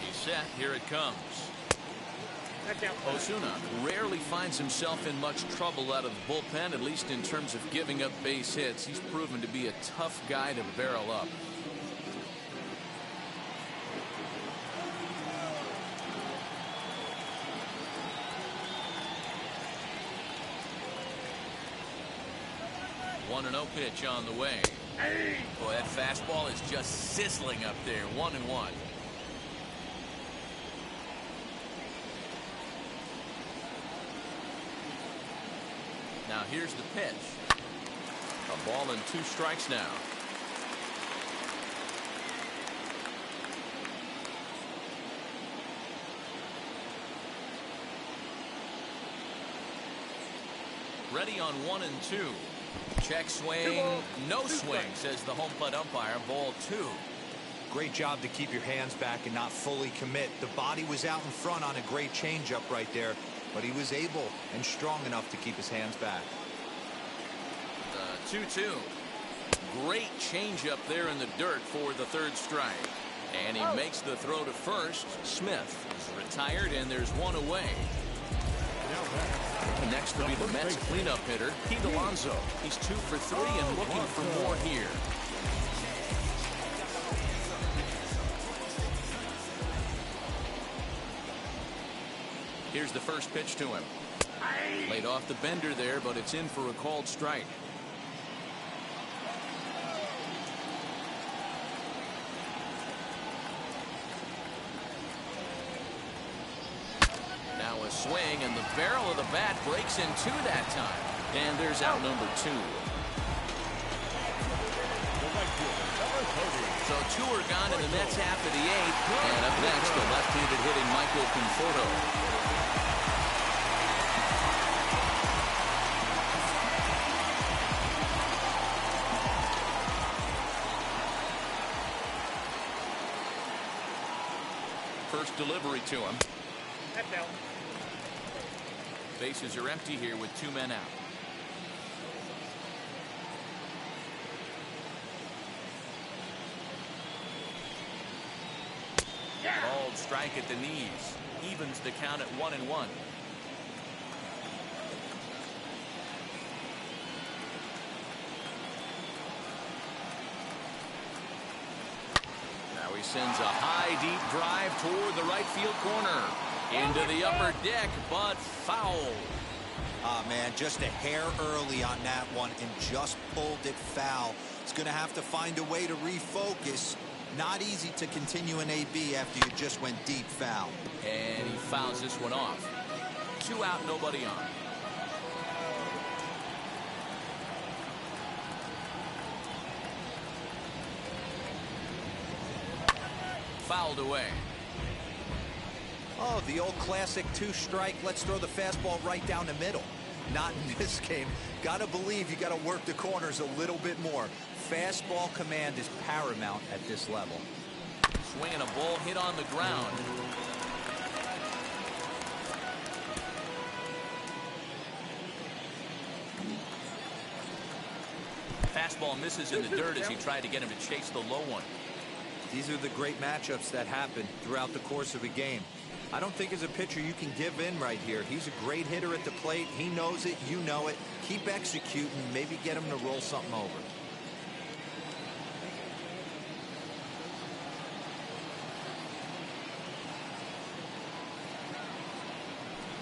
He's set. Here it comes. Osuna rarely finds himself in much trouble out of the bullpen, at least in terms of giving up base hits. He's proven to be a tough guy to barrel up. One 1-0 pitch on the way. Boy, that fastball is just sizzling up there. 1-1. Now here's the pitch. A ball and 2 strikes now. Ready on 1 and 2. Check swing. No swing, says the home plate umpire. Ball 2. Great job to keep your hands back and not fully commit. The body was out in front on a great changeup right there. but he was able and strong enough to keep his hands back. The 2-2. Great changeup there in the dirt for the third strike. And he makes the throw to first. Smith is retired, and there's one away. Next will be the Mets cleanup hitter, Pete Alonso. He's 2 for 3 and looking for more here. Here's the first pitch to him. Laid off the bender there, but it's in for a called strike. Now a swing, and the barrel of the bat breaks in two that time. And there's out number 2. So 2 are gone in the Mets half of the 8th. And up next, the left-handed hitting Michael Conforto. First delivery to him. Bases are empty here with 2 men out. Called strike at the knees. Evens the count at 1-1. Now he sends a high, deep drive toward the right field corner. Into the upper deck, but foul. Man, just a hair early on that one and just pulled it foul. He's going to have to find a way to refocus. Not easy to continue an AB after you just went deep foul. And he fouls this one off. 2 out, nobody on. Fouled away. Oh, the old classic 2-strike. Let's throw the fastball right down the middle. Not in this game. Gotta believe you gotta work the corners a little bit more. Fastball command is paramount at this level. Swinging a ball hit on the ground. Fastball misses in the dirt as he tried to get him to chase the low one. These are the great matchups that happen throughout the course of a game. I don't think as a pitcher you can give in right here. He's a great hitter at the plate. He knows it. You know it. Keep executing. Maybe get him to roll something over.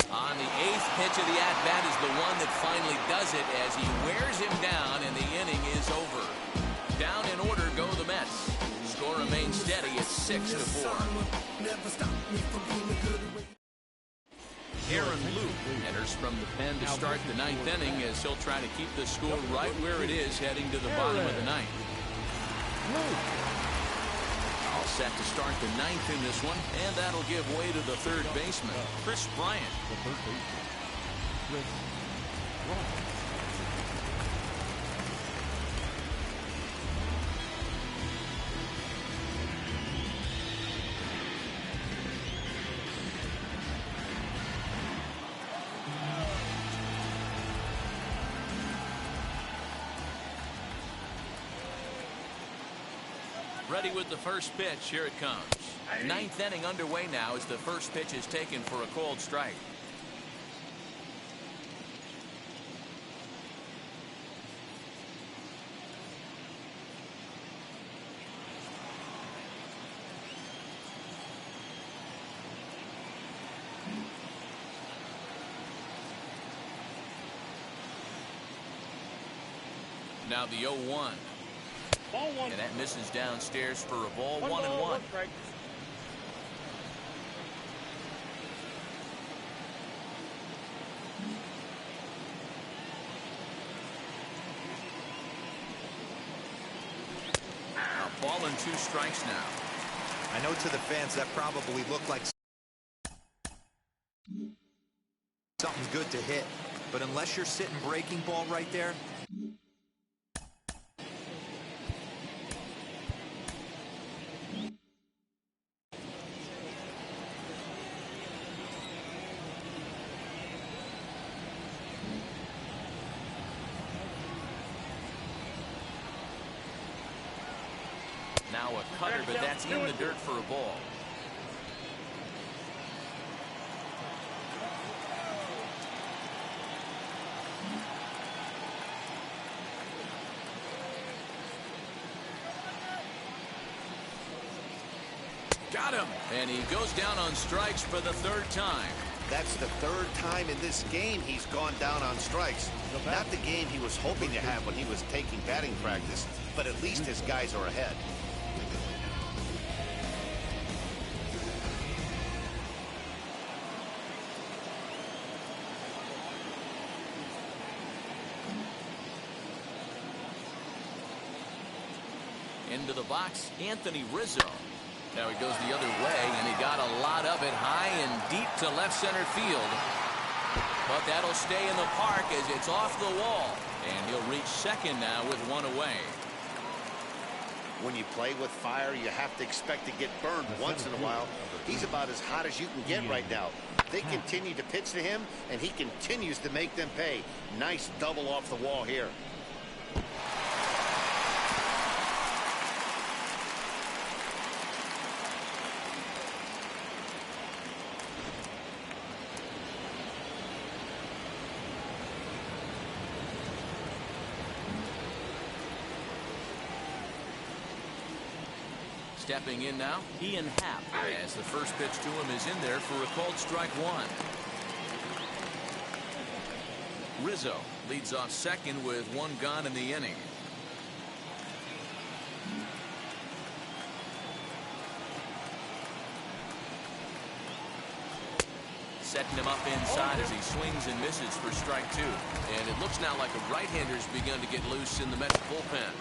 On the 8th pitch of the at-bat is the one that finally does it as he wears him down and the inning is over. Down in order go the Mets. Score remains steady at 6-4. Aaron Luke enters from the pen to start the 9th inning as he'll try to keep the score right where it is heading to the bottom of the 9th. All set to start the 9th in this one, and that'll give way to the third baseman, Chris Bryant. The third baseman, Chris Bryant. Ready with the first pitch. Here it comes. 9th inning underway now as the first pitch is taken for a called strike. Now the 0-1. Ball 1. And that misses downstairs for a ball. 1-1. Now ball and 2 strikes now. I know to the fans that probably looked like something good to hit, but unless you're sitting breaking ball right there, a cutter, but that's in the dirt for a ball. Got him. And he goes down on strikes for the third time. That's the third time in this game he's gone down on strikes. Not the game he was hoping to have when he was taking batting practice, but at least his guys are ahead. Into the box, Anthony Rizzo. Now he goes the other way, and he got a lot of it high and deep to left center field. But that'll stay in the park as it's off the wall. And he'll reach second now with one away. When you play with fire, you have to expect to get burned once in a while. He's about as hot as you can get right now. They continue to pitch to him, and he continues to make them pay. Nice double off the wall here. Stepping in now, Ian Happ, as the first pitch to him is in there for a called strike one. Rizzo leads off second with one gone in the inning. Setting him up inside as he swings and misses for strike two. And it looks now like a right-hander's begun to get loose in the Mets bullpen.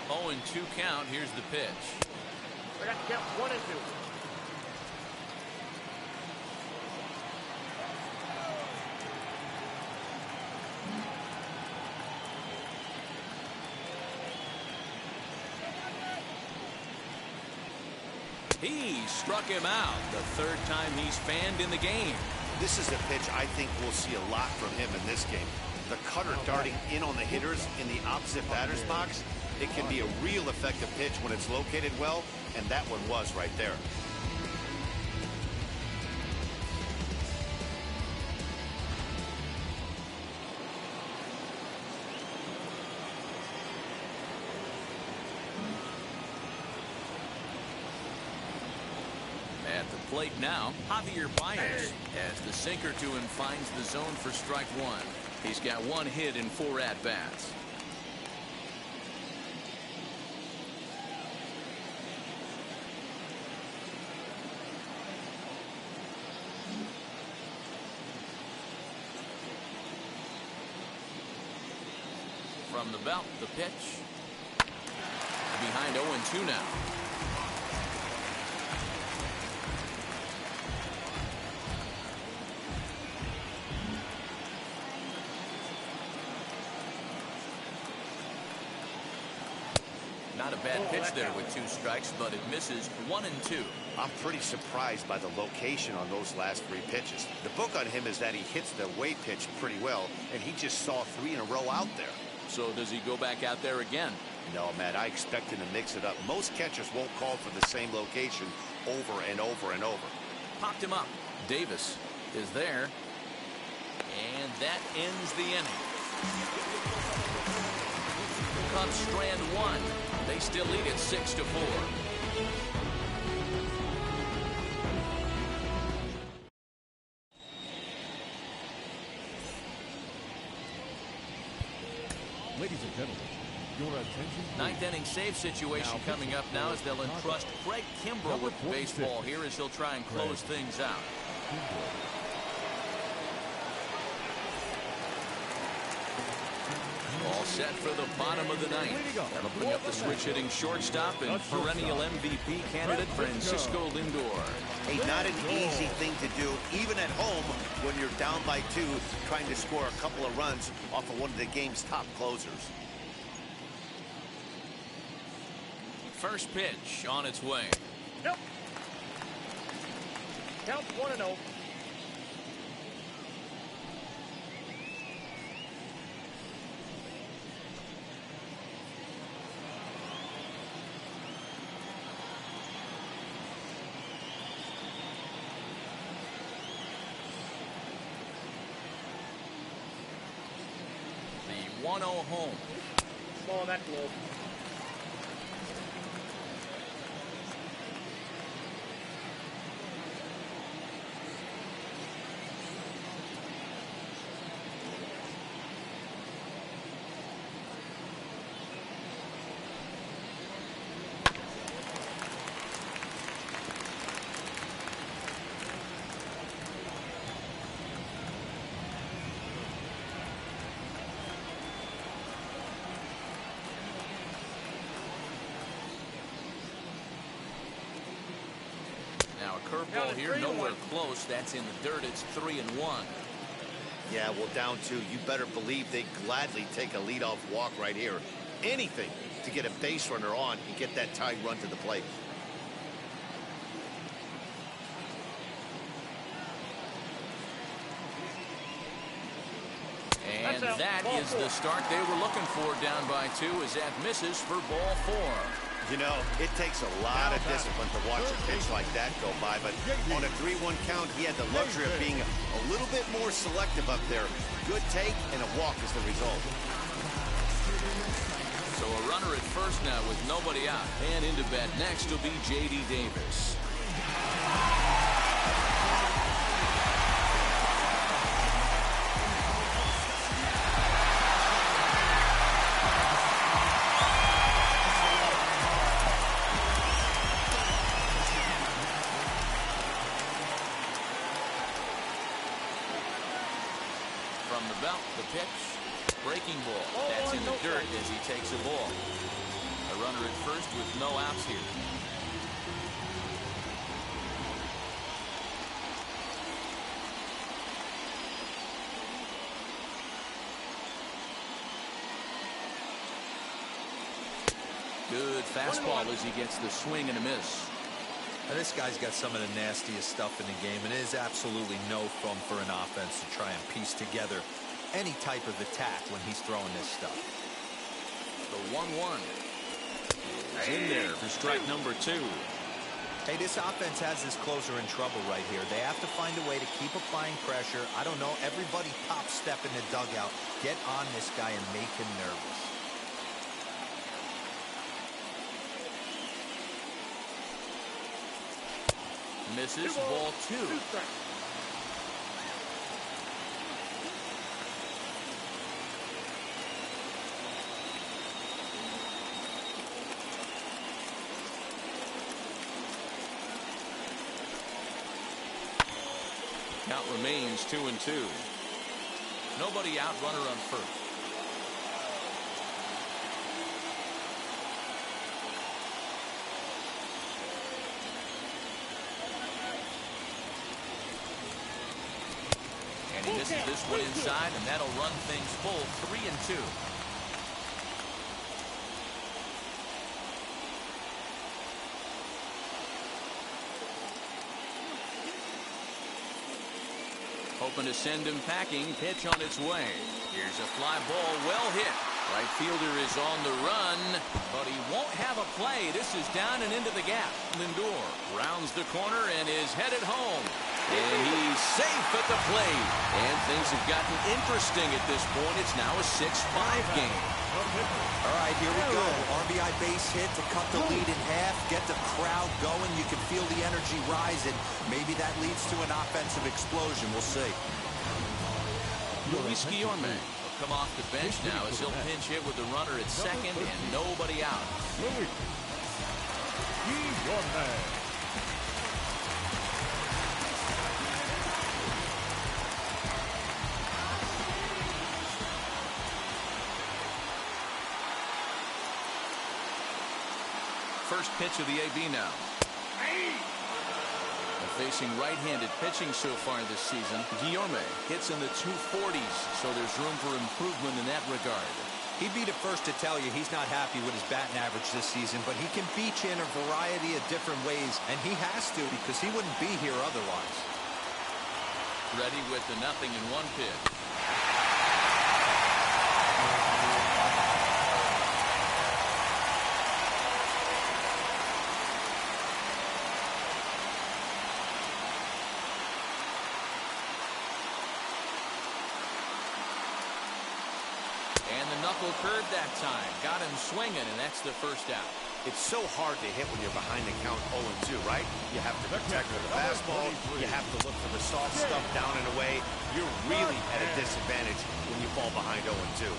Oh, and 2 count. Here's the pitch. I got to count 1 and 2. He struck him out. The third time he's fanned in the game. This is a pitch I think we'll see a lot from him in this game. The cutter darting in on the hitters in the opposite batter's box. It can be a real effective pitch when it's located well, and that one was right there. At the plate now, Javier Baez, as the sinker to him finds the zone for strike one. He's got 1 hit in 4 at-bats. From the belt, the pitch. Behind 0-2 now. Not a bad pitch there with 2 strikes, but it misses 1 and 2. I'm pretty surprised by the location on those last 3 pitches. The book on him is that he hits the away pitch pretty well, and he just saw 3 in a row out there. So does he go back out there again? No, Matt, I expect him to mix it up. Most catchers won't call for the same location over and over and over. Popped him up. Davis is there. And that ends the inning. Cubs strand 1. They still lead it 6-4. Ladies and gentlemen, your attention. 9th inning save situation coming up now as they'll entrust Craig Kimbrell with the baseball here as he'll try and close things out. All set for the bottom of the 9th. That'll bring up the switch-hitting shortstop and perennial MVP candidate Francisco Lindor. Hey, not an easy thing to do, even at home when you're down by 2, trying to score a couple of runs off of one of the game's top closers. First pitch on its way. Nope. Count 1-0. The 1-0 home. Ball on that glove. Now a curveball here, nowhere close. That's in the dirt. It's 3-1. Yeah, well, down 2. You better believe they'd gladly take a leadoff walk right here. Anything to get a base runner on and get that tied run to the plate. And that is the start they were looking for, down by 2, as that misses for ball 4. You know, it takes a lot of discipline to watch a pitch like that go by, but on a 3-1 count, he had the luxury of being a little bit more selective up there. Good take, and a walk is the result. So a runner at first now with nobody out. And into bat next will be J.D. Davis. From the belt, the pitch. Breaking ball. That's in the dirt as he takes a ball. A runner at first with no outs here. Good fastball as he gets the swing and a miss. Now, this guy's got some of the nastiest stuff in the game, and it is absolutely no fun for an offense to try and piece together any type of attack when he's throwing this stuff. The 1-1 is in there for strike number 2. Hey, this offense has this closer in trouble right here. They have to find a way to keep applying pressure. I don't know, everybody top step in the dugout. Get on this guy and make him nervous. Misses ball 2. Count remains 2-2. Nobody out, runner on first. And he misses this one inside, and that'll run things full 3-2. Hoping to send him packing. Pitch on its way. Here's a fly ball, well hit. Right fielder is on the run, but he won't have a play. This is down and into the gap. Lindor rounds the corner and is headed home. And he's safe at the plate. And things have gotten interesting at this point. It's now a 6-5 game. All right, here we go. RBI base hit to cut the lead in half, get the crowd going. You can feel the energy rising. Maybe that leads to an offensive explosion. We'll see. Luis Guillorme will come off the bench now as he'll pinch hit with the runner at second and nobody out. Luis Guillorme. First pitch of the AB now. And facing right-handed pitching so far this season, Guillorme hits in the 240s, so there's room for improvement in that regard. He'd be the first to tell you he's not happy with his batting average this season, but he can beat you in a variety of different ways, and he has to because he wouldn't be here otherwise. Ready with the 0-1 pitch. And the knuckle curve that time. Got him swinging, and that's the first out. It's so hard to hit when you're behind the count 0-2, right? You have to protect with the fastball. You have to look for the soft stuff down and away. You're really at a disadvantage when you fall behind 0-2.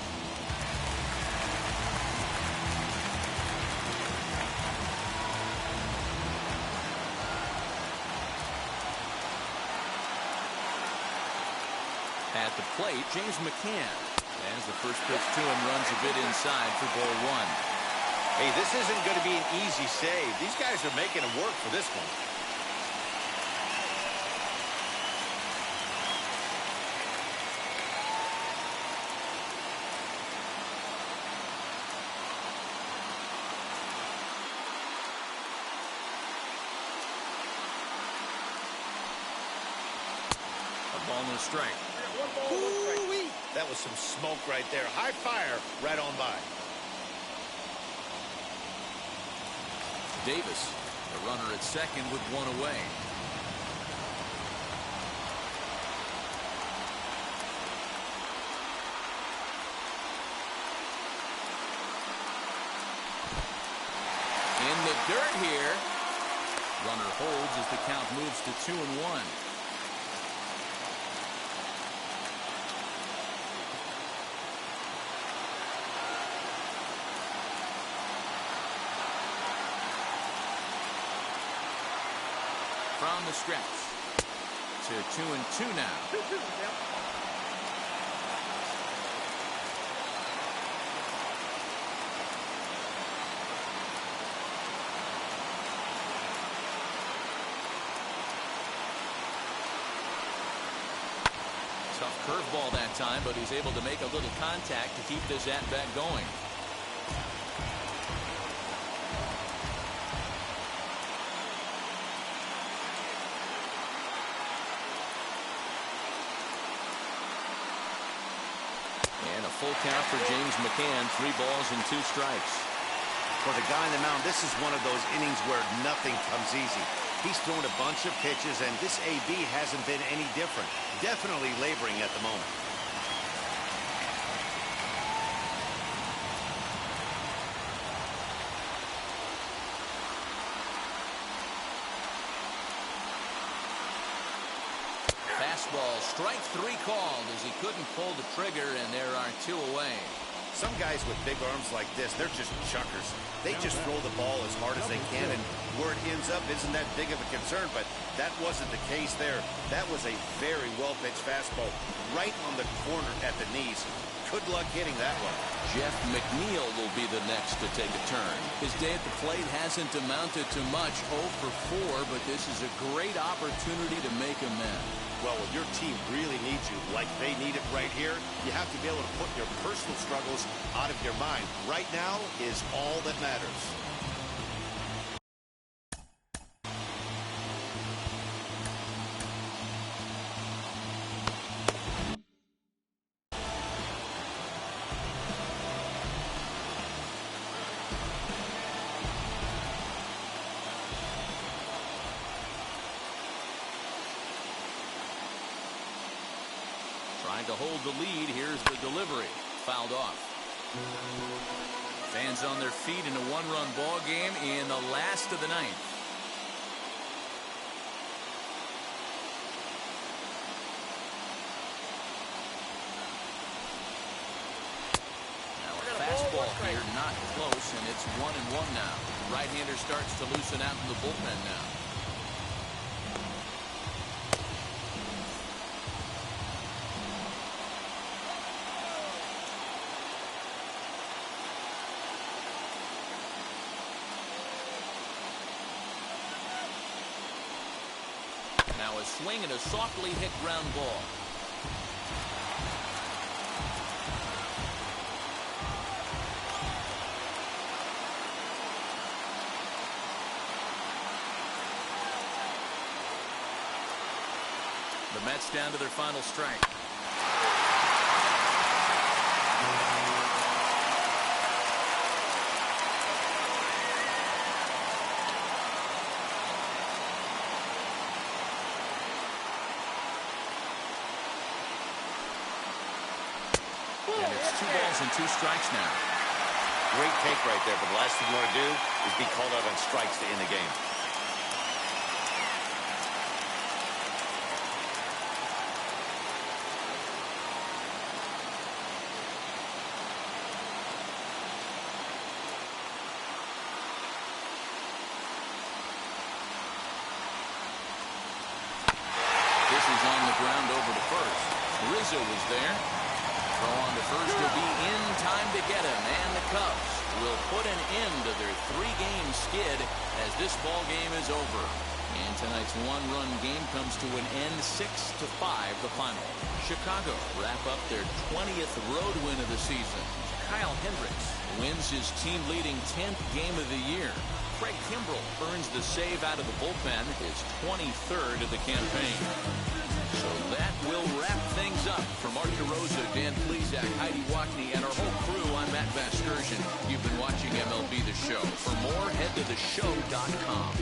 At the plate, James McCann. As the first pitch to him runs a bit inside for ball one. Hey, this isn't going to be an easy save. These guys are making it work for this one. A ball and a strike. Ooh-wee. That was some smoke right there. High fire right on by. Davis, the runner at second with one away. In the dirt here. Runner holds as the count moves to 2-1. From the stretch to 2-2 now. Tough curveball that time, but he's able to make a little contact to keep this at-bat going. Full count for James McCann, 3 balls and 2 strikes. For the guy on the mound, this is one of those innings where nothing comes easy. He's thrown a bunch of pitches, and this AB hasn't been any different. Definitely laboring at the moment. Fastball, strike 3 called as he couldn't pull the trigger, and there are 2 away. Some guys with big arms like this, they're just chuckers. They just throw the ball as hard as they can, and where it ends up isn't that big of a concern, but that wasn't the case there. That was a very well-pitched fastball right on the corner at the knees. Good luck hitting that one. Jeff McNeil will be the next to take a turn. His day at the plate hasn't amounted to much, 0 for 4, but this is a great opportunity to make amends. Well, when your team really needs you like they need it right here, you have to be able to put your personal struggles out of your mind. Right now is all that matters. Trying to hold the lead. Here's the delivery. Fouled off. Fans on their feet in a 1-run ball game in the last of the 9th. Now a fastball here, not close, and it's 1-1 now. Right-hander starts to loosen out in the bullpen now. Now a swing and a softly hit ground ball. The Mets down to their final strike. And it's 2 balls and 2 strikes now. Great take right there, but the last thing you want to do is be called out on strikes to end the game. This is on the ground over to first. Rizzo was there. Throw on to first will be in time to get him, and the Cubs will put an end to their 3-game skid as this ball game is over. And tonight's 1-run game comes to an end, 6-5 the final. Chicago wrap up their 20th road win of the season. Kyle Hendricks wins his team-leading 10th game of the year. Craig Kimbrell earns the save out of the bullpen, his 23rd of the campaign. So that will wrap things up. For Mark DeRosa, Dan Plesac, Heidi Wackney, and our whole crew, I'm Matt Vasgersian. You've been watching MLB The Show. For more, head to theshow.com.